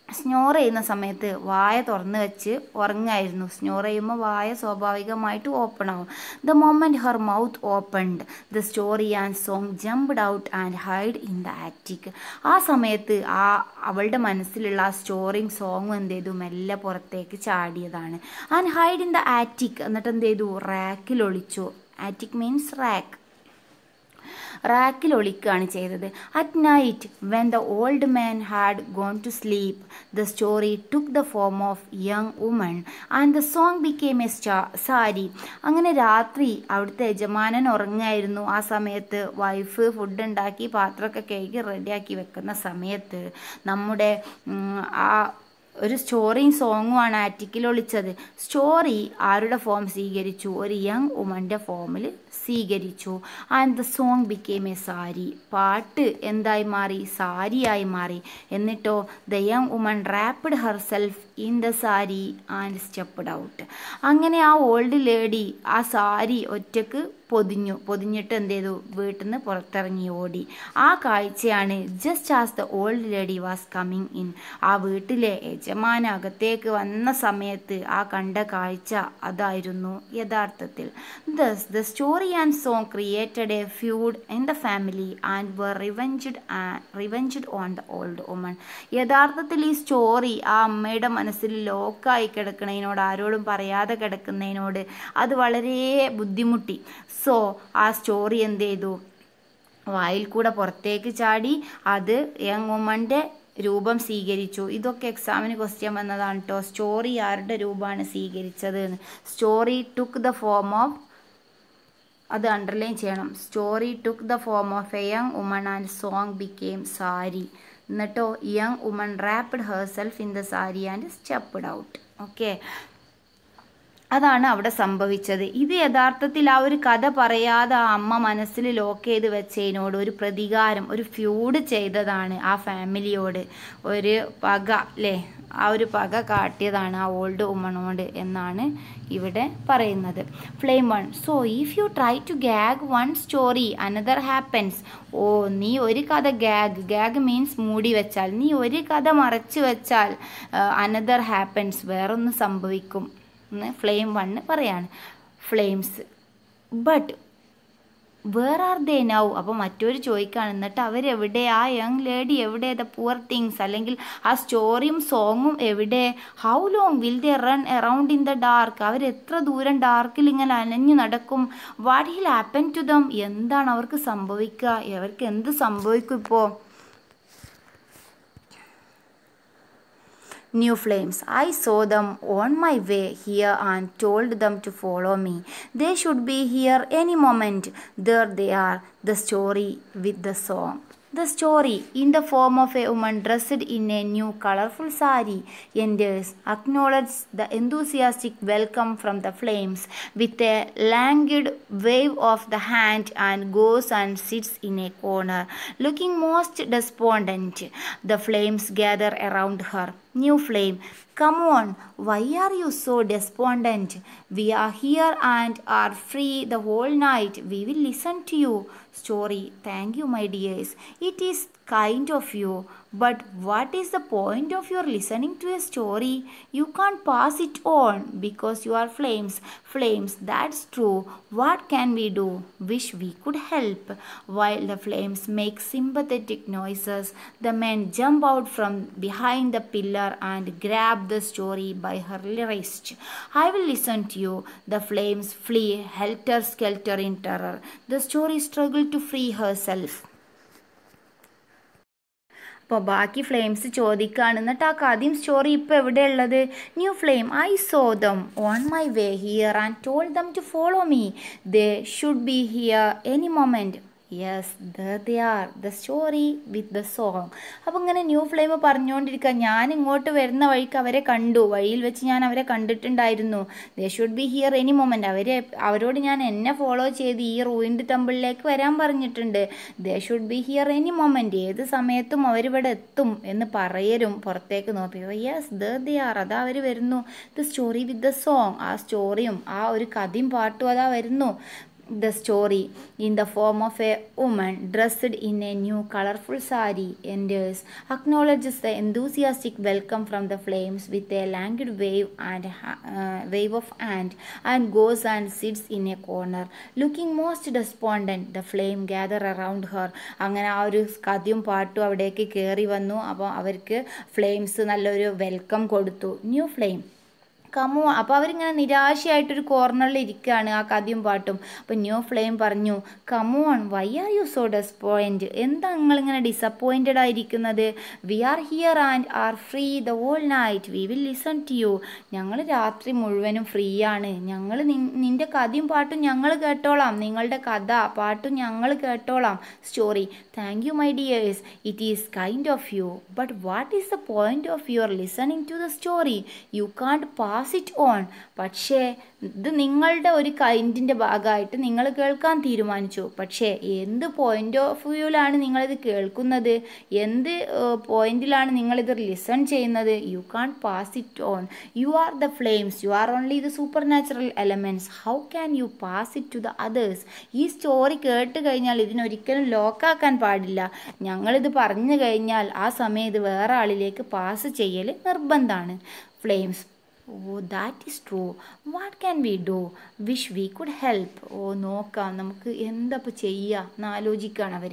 സ്നോർ ചെയ്യുന്ന സമയത്ത് വായ തുറന്ന് വെച്ച് ഉറങ്ങായിരുന്നു. സ്നോർ ചെയ്യുമ്പോൾ വായ സ്വാഭാവികമായിട്ട് ഓപ്പൺ ആവും. The moment her mouth opened the story and song jumped out and hide in the attic. ആ സമയത്ത് അവളുടെ മനസ്സിലുള്ള ആ സ്റ്റോറിയും സോങ്ങും എന്ത് ചെയ്തു, മെല്ലെ പുറത്തേക്ക് ചാടിയതാണ്. And hide in the attic, എന്നിട്ട് എന്ത് ചെയ്തു, റാക്കിൽ ഒളിച്ചു. Attic means rack. റാക്കിൽ ഒളിക്കുകയാണ് ചെയ്തത്. At night when the old man had gone to sleep the story took the form of young woman and the song became a sari. അങ്ങനെ രാത്രി അവിടുത്തെ യജമാനൻ ഉറങ്ങായിരുന്നു. ആ സമയത്ത് വൈഫ് ഫുഡ് ഉണ്ടാക്കി പാത്രമൊക്കെ കഴുകി റെഡിയാക്കി വെക്കുന്ന സമയത്ത് നമ്മുടെ ആ ഒരു സ്റ്റോറിയും സോങ്ങുമാണ് ആറ്റിക്കിൽ ഒളിച്ചത്. സ്റ്റോറി ആരുടെ ഫോം സ്വീകരിച്ചു, ഒരു യങ് വുമൻ്റെ ഫോമിൽ സ്വീകരിച്ചു. And the song became a sari, പാട്ട് എന്തായി മാറി, സാരിയായി മാറി. എന്നിട്ടോ the young woman wrapped her self in the sari and stepped out. അങ്ങനെ ആ ഓൾഡ് ലേഡി ആ സാരി ഒറ്റക്ക് പൊതിഞ്ഞിട്ട് എന്ത് ചെയ്തു, വീട്ടിൽ നിന്ന് പുറത്തിറങ്ങി ഓടി. ആ കാഴ്ചയാണ് just as the old lady was coming in. ആ വീട്ടിലെ യജമാന അകത്തേക്ക് വന്ന സമയത്ത് ആ കണ്ട കാഴ്ച അതായിരുന്നു യഥാർത്ഥത്തിൽ. Thus the story and song created a feud in the family and were revenged on the old woman. യഥാർത്ഥത്തിൽ ഈ സ്റ്റോറി ആ അമ്മയുടെ മനസ്സിൽ ലോക്കായി കിടക്കുന്നതിനോട്, ആരോടും പറയാതെ കിടക്കുന്നതിനോട് അത് വളരെ ബുദ്ധിമുട്ടി. സോ ആ സ്റ്റോറി എന്ത് ചെയ്തു, വായിൽ കൂടെ പുറത്തേക്ക് ചാടി. അത് യങ് വുമൻ്റെ രൂപം സ്വീകരിച്ചു. ഇതൊക്കെ എക്സാമിന് ക്വസ്റ്റ്യൻ വന്നതാണ് കേട്ടോ. സ്റ്റോറി ആരുടെ രൂപമാണ് സ്വീകരിച്ചത് എന്ന്. Story took the form of, അത് അണ്ടർലൈൻ ചെയ്യണം. Story took the form of a young woman and song became sari. എന്നിട്ടോ young woman wrapped herself in the sari and stepped out. Okay, അതാണ് അവിടെ സംഭവിച്ചത്. ഇത് യഥാർത്ഥത്തിൽ ആ ഒരു കഥ പറയാതെ ആ അമ്മ മനസ്സിൽ ലോക്ക് ചെയ്ത് വെച്ചതിനോട് ഒരു പ്രതികാരം, ഒരു ഫ്യൂഡ് ചെയ്തതാണ് ആ ഫാമിലിയോട്. ഒരു പക അല്ലേ, ആ ഒരു പക കാട്ടിയതാണ് ആ ഓൾഡ് വുമണോട് എന്നാണ് ഇവിടെ പറയുന്നത്. Flame 1. So if you try to gag one story another happens. ഓ, നീ ഒരു കഥ ഗാഗ് മീൻസ് മൂടി വെച്ചാൽ, നീ ഒരു കഥ മറച്ചു വെച്ചാൽ അനദർ ഹാപ്പൻസ്, വേറൊന്ന് സംഭവിക്കും എന്ന് ഫ്ലെയിം 1 പറയാണ്. Flames but where are they now. അപ്പോൾ മറ്റൊരു ചോദിക്കാണ്, എന്നിട്ട് അവരെവിടെ, ആ യങ് ലേഡി എവിടെ, ദ പുവർ തിങ്സ്, അല്ലെങ്കിൽ ആ സ്റ്റോറിയും സോങ്ങും എവിടെ. How long will they run around in the dark. അവരെത്ര ദൂരം ഡാർക്കിൽ ഇങ്ങനെ അലഞ്ഞു നടക്കും. What will happen to them. എന്താണ് അവർക്ക് സംഭവിക്കുക, അവർക്ക് എന്ത് സംഭവിക്കും ഇപ്പോൾ. New flames. I saw them on my way here and told them to follow me. They should be here any moment. There they are, the story with the song. The story, in the form of a woman dressed in a new colorful sari, enters, acknowledges the enthusiastic welcome from the flames with a languid wave of the hand and goes and sits in a corner, looking most despondent. The flames gather around her. New flame, come on, why are you so despondent? We are here and are free the whole night. We will listen to you. Story, thank you, my dears. It is kind of you, but what is the point of your listening to a story? You can't pass it on because you are flames. Flames, that's true. What can we do? Wish we could help. While the flames make sympathetic noises, the men jump out from behind the pillar and grab the story by her wrist. I will listen to you. The flames flee helter-skelter in terror. The story struggles to free herself. അപ്പോൾ ബാക്കി flames ചോദിക്കുകയാണ്, എന്നിട്ട് ആ കഥയും story ഇപ്പോൾ എവിടെയുള്ളത്. New flame, I saw them on my way here and told them to follow me. They should be here any moment. Yes they are the story with the song. അപ്പോൾ ഇങ്ങനെ new flame പറഞ്ഞുകൊണ്ടിരിക്കുക. ഞാൻ ഇങ്ങോട്ട് വരുന്ന വഴിക്ക് അവരെ കണ്ടു, വഴിയിൽ വെച്ച് ഞാൻ അവരെ കണ്ടിട്ടുണ്ടായിരുന്നു. ദേ should be here any moment. അവരോട് ഞാൻ എന്നെ ഫോളോ ചെയ്ത് ഈ റൂയിൻഡ് ടെമ്പിളിലേക്ക് വരാൻ പറഞ്ഞിട്ടുണ്ട്. ദേ should be here any moment. ഏത് സമയത്തും അവരിവിടെ എത്തും എന്ന് പറയരും. പുറത്തേക്ക് നോക്കിയോ യെസ് ദേ ആർ, അതാ അവർ വരുന്നു. The story with the song, ആ സ്റ്റോറിയും ആ ഒരു കഥയും പാട്ടും അതാ വരുന്നു. The story, in the form of a woman dressed in a new colorful sari, enters, acknowledges the enthusiastic welcome from the flames with a languid wave of hand, and goes and sits in a corner, looking most despondent. The flame gather around her. അങ്ങനെ ആ ഒരു കഥയും പാട്ടും അവിടേക്ക് കയറി വന്നു. അപ്പോൾ അവർക്ക് ഫ്ലെയിംസ് നല്ലൊരു വെൽക്കം കൊടുത്തു. New flame come on. അപ്പോൾ അവരിങ്ങനെ നിരാശയായിട്ടൊരു കോർണറിൽ ഇരിക്കുകയാണ് ആ കഥയും പാട്ടും. അപ്പോൾ ന്യൂ ഫ്ലെയിം പറഞ്ഞു, come on why are you so disappoint, എന്താ നിങ്ങളിങ്ങനെ ഡിസപ്പോയിൻറ്റഡ് ആയിരിക്കുന്നത്? We are here and are free the whole night, we will listen to you. ഞങ്ങൾ രാത്രി മുഴുവനും ഫ്രീ ആണ്, ഞങ്ങൾ നിൻ്റെ കഥയും പാട്ടും ഞങ്ങൾ കേട്ടോളാം, നിങ്ങളുടെ കഥ പാട്ടും ഞങ്ങൾ കേട്ടോളാം. Story, thank you my dears, it is kind of you, but what is the point of your listening to the story? You can't pass it on. പക്ഷേ ഇത് നിങ്ങളുടെ ഒരു കൈൻഡിൻ്റെ ഭാഗമായിട്ട് നിങ്ങൾ കേൾക്കാൻ തീരുമാനിച്ചു. പക്ഷേ എന്ത് പോയിന്റ് ഓഫ് വ്യൂവിലാണ് നിങ്ങളിത് കേൾക്കുന്നത്? എന്ത് പോയിന്റിലാണ് നിങ്ങളിത് ലിസൺ ചെയ്യുന്നത്? You can't pass it on. You are the flames, you are only the supernatural elements, how can you pass it to the others? ഈ സ്റ്റോറി കേട്ട് കഴിഞ്ഞാൽ ഇതിനൊരിക്കലും ലോക്കാക്കാൻ പാടില്ല. ഞങ്ങളിത് പറഞ്ഞു കഴിഞ്ഞാൽ ആ സമയം ഇത് വേറെ ആളിലേക്ക് പാസ് ചെയ്യൽ നിർബന്ധമാണ്. Flames, oh that is true, what can we do, wish we could help. ഓ നോക്കാം, നമുക്ക് എന്താ ഇപ്പോൾ ചെയ്യുക എന്ന് ആലോചിക്കുകയാണ് അവർ.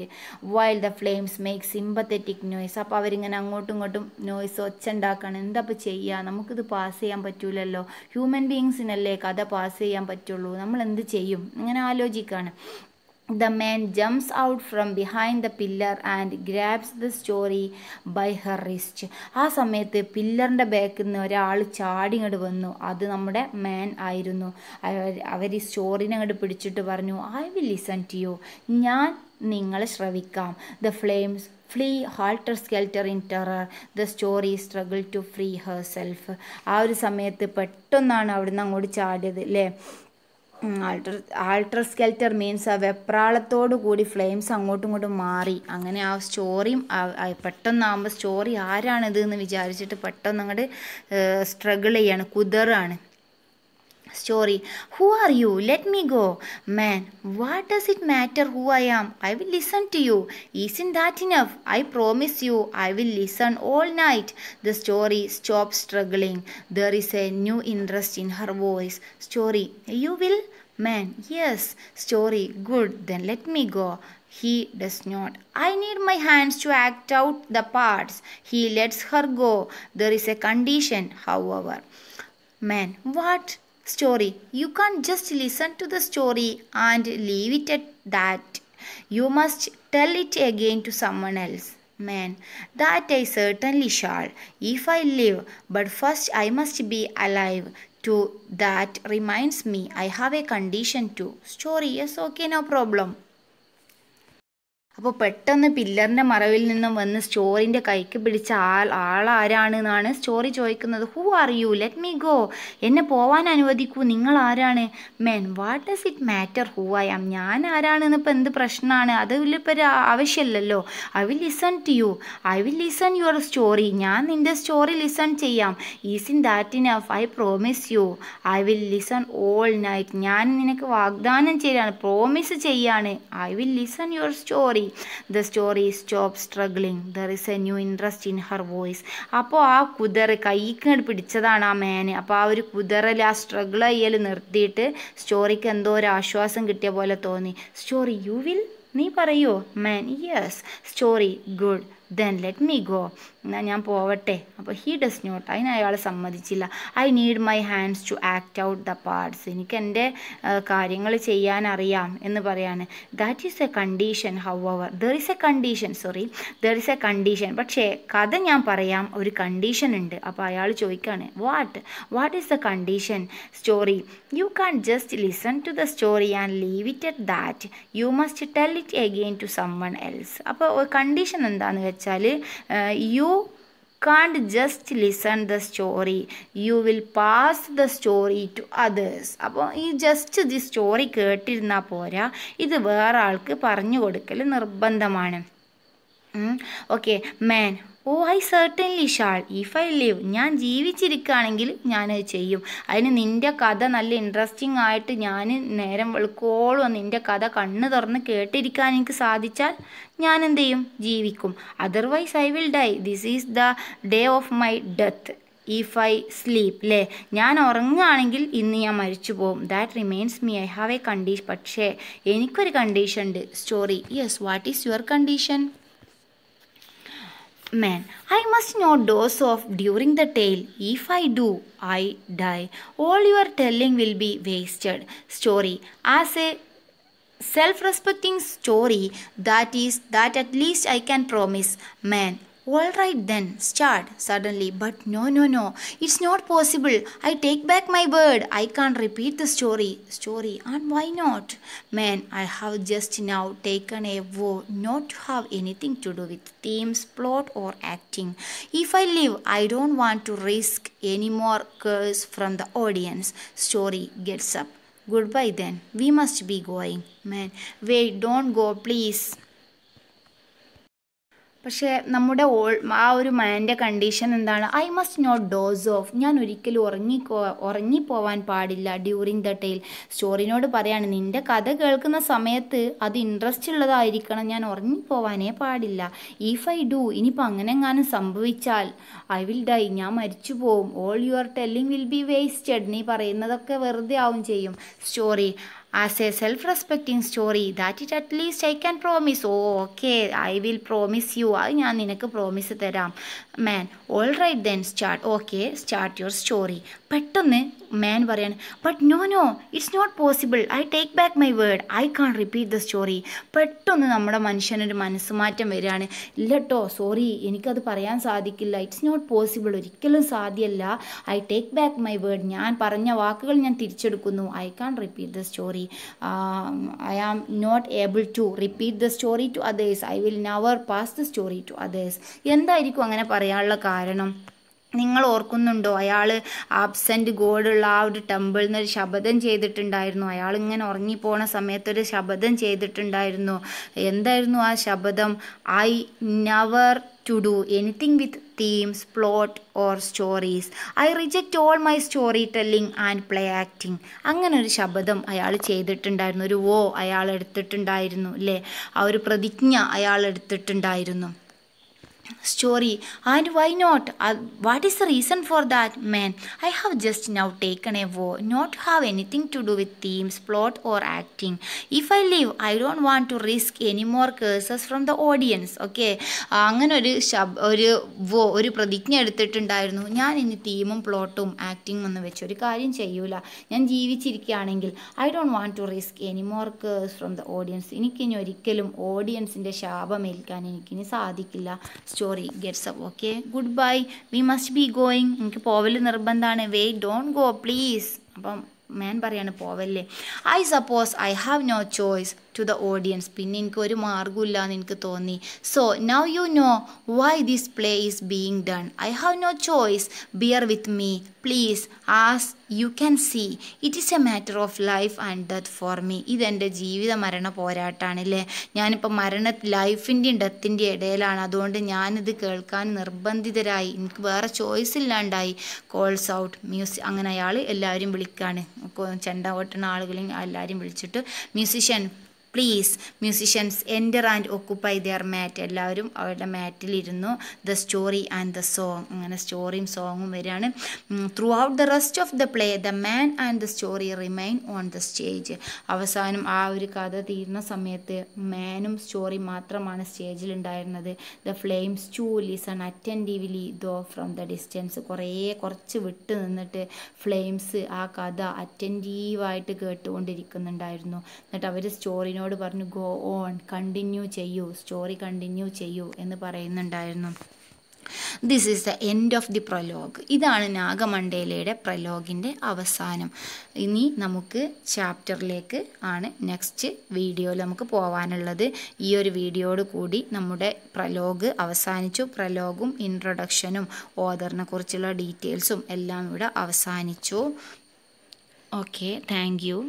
While the flames make sympathetic noise. അപ്പോൾ അവരിങ്ങനെ അങ്ങോട്ടും ഇങ്ങോട്ടും നോയ്സ് ഒച്ച ഉണ്ടാക്കുകയാണ്. എന്താ ഇപ്പോൾ ചെയ്യുക, നമുക്കിത് പാസ് ചെയ്യാൻ പറ്റൂലല്ലോ, ഹ്യൂമൻ ബീയിങ്സിനല്ലേ കഥ പാസ് ചെയ്യാൻ പറ്റുള്ളൂ, നമ്മൾ എന്ത് ചെയ്യും, ഇങ്ങനെ ആലോചിക്കുകയാണ്. The man jumps out from behind the pillar and grabs the story by her wrist. ആ സമയത്ത് പില്ലറിൻ്റെ ബാക്കിൽ നിന്ന് ഒരാൾ ചാടി ഇങ്ങോട്ട് വന്നു. അത് നമ്മുടെ മാൻ ആയിരുന്നു. അവർ ഈ സ്റ്റോറിനെ അങ്ങോട്ട് പിടിച്ചിട്ട് പറഞ്ഞു, I will listen to you, ഞാൻ നിങ്ങളെ ശ്രവിക്കാം. The flames flee halter skelter in terror. The story struggled to free herself. ആ ഒരു സമയത്ത് പെട്ടെന്നാണ് അവിടുന്ന് അങ്ങോട്ട് ചാടിയത് അല്ലേ. ആൾട്ടർ സ്കെൽറ്റർ മീൻസ് ആ വെപ്രാളത്തോടു കൂടി ഫ്ലെയിംസ് അങ്ങോട്ടും ഇങ്ങോട്ടും മാറി. അങ്ങനെ ആ സ്റ്റോറിയും പെട്ടെന്നാകുമ്പോൾ സ്റ്റോറി ആരാണിത് എന്ന് വിചാരിച്ചിട്ട് പെട്ടെന്ന് അങ്ങോട്ട് സ്ട്രഗിൾ ചെയ്യാണ്, കുതറാണ്. Story, who are you? Let me go. Man, what does it matter who I am? I will listen to you. Isn't that enough? I promise you, I will listen all night. The story stops struggling. There is a new interest in her voice. Story, you will? Man, yes. Story, good. Then let me go. He does not. I need my hands to act out the parts. He lets her go. There is a condition, however. Man, what? Story, you can't just listen to the story and leave it at that. You must tell it again to someone else. Man, that I certainly shall, if I live, but first I must be alive. To that reminds me, I have a condition too. Story, yes, okay, no problem. അപ്പോൾ പെട്ടെന്ന് പില്ലറിൻ്റെ മറവിൽ നിന്നും വന്ന് സ്റ്റോറിൻ്റെ കൈക്ക് പിടിച്ച ആളാരാണെന്നാണ് story ചോദിക്കുന്നത്. Who are you? Let me go. എന്നെ പോവാൻ അനുവദിക്കൂ, നിങ്ങൾ ആരാണ്? Man, what does it matter who I am? ഞാൻ ആരാണെന്ന് ഇപ്പോൾ എന്ത് പ്രശ്നമാണ്? അതിലിപ്പോൾ ഒരു ആവശ്യമില്ലല്ലോ. I will listen to you. I will listen your story. ഞാൻ നിൻ്റെ സ്റ്റോറി ലിസൺ ചെയ്യാം. Isn't that enough? I promise you. I will listen all night. ഞാൻ നിനക്ക് വാഗ്ദാനം ചെയ്യാണ്, പ്രോമിസ് ചെയ്യാണ്. I will listen your story. The story stops struggling. There is a new interest in her voice. അപ്പോൾ ആ കുതിര കൈക്ക് പിടിച്ചതാണ് ആ മേന്. അപ്പോൾ ആ ഒരു കുതിരൽ ആ സ്ട്രഗിൾ ചെയ്യൽ നിർത്തിയിട്ട് സ്റ്റോറിക്ക് എന്തോ ഒരു ആശ്വാസം കിട്ടിയ പോലെ തോന്നി. Story, you will? നീ പറയോ? Man, yes. Story, good. Then let me go, എന്നാൽ ഞാൻ പോവട്ടെ. അപ്പോൾ ഹി ഡസ് നോട്ട്, അതിന് അയാൾ സമ്മതിച്ചില്ല. I need my hands to act out the parts, എനിക്ക് എൻ്റെ കാര്യങ്ങൾ ചെയ്യാനറിയാം എന്ന് പറയാണ്. That is a condition however, there is a condition, പക്ഷേ കഥ ഞാൻ പറയാം, ഒരു കണ്ടീഷൻ ഉണ്ട്. അപ്പോൾ അയാൾ ചോദിക്കുകയാണ്, what is the condition? Story, you can't just listen to the story and leave it at that, you must tell it again to someone else. അപ്പോൾ കണ്ടീഷൻ എന്താണെന്ന് വെച്ചാൽ, you can't just listen the story, you will pass the story to others. അപ്പോൾ ഈ just the story കേട്ടിരുന്നാൽ പോരാ, ഇത് വേറെ ആൾക്ക് പറഞ്ഞു കൊടുക്കൽ നിർബന്ധമാണ്. Okay man, oh I certainly shall if I live, ഞാൻ ജീവിച്ചിരിക്കുകയാണെങ്കിൽ ഞാനത് ചെയ്യും. അതിന് നിൻ്റെ കഥ നല്ല ഇൻട്രസ്റ്റിംഗ് ആയിട്ട് ഞാൻ നേരം വെളുക്കോളം നിൻ്റെ കഥ കണ്ണ് തുറന്ന് കേട്ടിരിക്കാൻ എനിക്ക് സാധിച്ചാൽ ഞാൻ എന്ത് ചെയ്യും? ജീവിക്കും. Otherwise I will die, this is the day of my death if I sleep. അല്ലേ, ഞാൻ ഉറങ്ങുകയാണെങ്കിൽ ഇന്ന് ഞാൻ മരിച്ചു പോകും. That remains me, I have A condition, പക്ഷേ എനിക്കൊരു കണ്ടീഷൻ ഉണ്ട്. Story, yes, what is your condition? Man, I must not doze off during the tale. If I do, I die. All your telling will be wasted. Story, as a self-respecting story, that at least I can promise. Man, all right then, start. Suddenly, but no, it's not possible. I take back my word. I can't repeat the story, and why not? Man, I have just now taken a vow not to have anything to do with themes, plot or acting. If I live, I don't want to risk any more curse from the audience. Story gets up. Goodbye then, we must be going. Man, wait, don't go please. പക്ഷേ നമ്മുടെ ആ ഒരു മാൻ്റെ condition എന്താണ്? I must not doze off, ഞാൻ ഒരിക്കലും ഉറങ്ങിപ്പോവാൻ പാടില്ല. During the tail, സ്റ്റോറിനോട് പറയാണ്, നിൻ്റെ കഥ കേൾക്കുന്ന സമയത്ത് അത് ഇൻട്രസ്റ്റ് ഉള്ളതായിരിക്കണം, ഞാൻ ഉറങ്ങിപ്പോവാനേ പാടില്ല. ഇഫ് ഐ ഡു, ഇനിയിപ്പോൾ അങ്ങനെ എങ്ങാനും സംഭവിച്ചാൽ ഐ വിൽ ഡൈ, ഞാൻ മരിച്ചു പോവും. All your telling will be wasted, നീ പറയുന്നതൊക്കെ വെറുതെ ആവും ചെയ്യും. Story, as a self-respecting story, that it at least I can promise. Oh, okay, I will promise you. അത് ഞാൻ നിനക്ക് പ്രോമിസ് തരാം. Man, all right then start. Okay, start your story. പെട്ടെന്ന് മാൻ പറയാണ്, but no it's not possible. I take back my word, I can't repeat the story. പെട്ടെന്ന് നമ്മുടെ മനുഷ്യനൊരു മനസ്സുമാറ്റം വരികയാണ്. ഇല്ലട്ടോ, സോറി, എനിക്കത് പറയാൻ സാധിക്കില്ല. ഇറ്റ്സ് നോട്ട് പോസിബിൾ, ഒരിക്കലും സാധ്യമല്ല. I take back my word, ഞാൻ പറഞ്ഞ വാക്കുകൾ ഞാൻ തിരിച്ചെടുക്കുന്നു. I can't repeat the story. I am not able to repeat the story to others. I will never pass the story to others. എന്തായിരിക്കും അങ്ങനെ പറയാനുള്ള കാരണം? നിങ്ങൾ ഓർക്കുന്നുണ്ടോ, അയാൾ ആബ്സെൻറ്റ് ഗോഡുള്ള ആ ഒരു ടെമ്പിളിൽ നിന്നൊരു ശപഥം ചെയ്തിട്ടുണ്ടായിരുന്നു. അയാൾ ഇങ്ങനെ ഉറങ്ങിപ്പോണ സമയത്തൊരു ശപഥം ചെയ്തിട്ടുണ്ടായിരുന്നു. എന്തായിരുന്നു ആ ശപഥം? I never to do anything with themes, plot or stories. I reject all my storytelling and play acting. അങ്ങനെ ഒരു ശപഥം അയാൾ ചെയ്തിട്ടുണ്ടായിരുന്നു. ഒരു അയാൾ എടുത്തിട്ടുണ്ടായിരുന്നു അല്ലേ, ആ ഒരു പ്രതിജ്ഞ അയാൾ എടുത്തിട്ടുണ്ടായിരുന്നു. Story, and why not? What is the reason for that? Man, I have just now taken a vow not to have anything to do with themes, plot or acting. If I live, I don't want to risk any more curses from the audience. Okay, അങ്ങനെ ഒരു പ്രതിജ്ഞ എടുത്തിട്ടുണ്ടായിരുന്നു. ഞാൻ ഇനി തീമും പ്ലോട്ടും ആക്ടിങ്ങും ഒന്നും വെച്ചൊരു കാര്യം ചെയ്യൂല. ഞാൻ ജീവിച്ചിരിക്കുകയാണെങ്കിൽ I don't want to risk any more curses from the audience. എനിക്കിനി ഒരിക്കലും ഓഡിയൻസിൻ്റെ ശാപമേൽക്കാൻ എനിക്കിനി സാധിക്കില്ല. Story gets up. Okay, good bye, we must be going. എനിക്ക് പോവൽ നിർബന്ധമാണ്. Wait, don't go please. അപ്പം മാൻ പറയാണ്, പോവല്ലേ. I suppose I have no choice to the audience, പിന്നെ എനിക്ക് ഒരു മാർഗ്ഗമില്ല എന്ന് എനിക്ക് തോന്നി. So now you know why this play is being done. I have no choice, bear with me please. As you can see, it is a matter of life and death for me. ഇതെൻ്റെ ജീവിത മരണ പോരാട്ടമാണല്ലേ. ഞാനിപ്പോൾ ലൈഫിൻ്റെയും ഡെത്തിൻ്റെയും ഇടയിലാണ്. അതുകൊണ്ട് ഞാനിത് കേൾക്കാൻ നിർബന്ധിതരായി, എനിക്ക് വേറെ ചോയ്സ് ഇല്ലാണ്ടായി. Calls out music. അങ്ങനെ അയാൾ എല്ലാവരും വിളിക്കുകയാണ്, ചെണ്ട കൊട്ടുന്ന ആളുകളെയും എല്ലാവരും വിളിച്ചിട്ട്, musician please musicians enter and occupy their mat. എല്ലാവരും അവരുടെ മാറ്റിലിരുന്നു. The story and the song, അങ്ങനെ സ്റ്റോറിയും സോങ്ങും വരികയാണ്. Throughout the rest of the play the man and the story remain on the stage. അവസാനം ആ ഒരു കഥ തീരുന്ന സമയത്ത് മാനും സ്റ്റോറി മാത്രമാണ് സ്റ്റേജിലുണ്ടായിരുന്നത്. The flames too listen attentively though from the distance. കുറച്ച് വിട്ട് നിന്നിട്ട് ഫ്ലെയിംസ് ആ കഥ അറ്റൻറ്റീവായിട്ട് കേട്ടുകൊണ്ടിരിക്കുന്നുണ്ടായിരുന്നു. എന്നിട്ട് അവർ സ്റ്റോറിനോട് പറഞ്ഞു ഗോ ഓൺ, കണ്ടിന്യൂ ചെയ്യൂ, സ്റ്റോറി കണ്ടിന്യൂ ചെയ്യൂ എന്ന് പറയുന്നുണ്ടായിരുന്നു. This is the end of the prologue. ഇതാണ് നാഗമണ്ഡലയുടെ പ്രൊലോഗിൻ്റെ അവസാനം. ഇനി നമുക്ക് ചാപ്റ്ററിലേക്ക് ആണ് നെക്സ്റ്റ് വീഡിയോയിൽ നമുക്ക് പോകാനുള്ളത്. ഈ ഒരു വീഡിയോയോട് കൂടി നമ്മുടെ പ്രൊലോഗ് അവസാനിച്ചു. പ്രൊലോഗും ഇൻട്രൊഡക്ഷനും ഓഥറിനെ കുറിച്ചുള്ള ഡീറ്റെയിൽസും എല്ലാം ഇവിടെ അവസാനിച്ചു. Okay, thank you.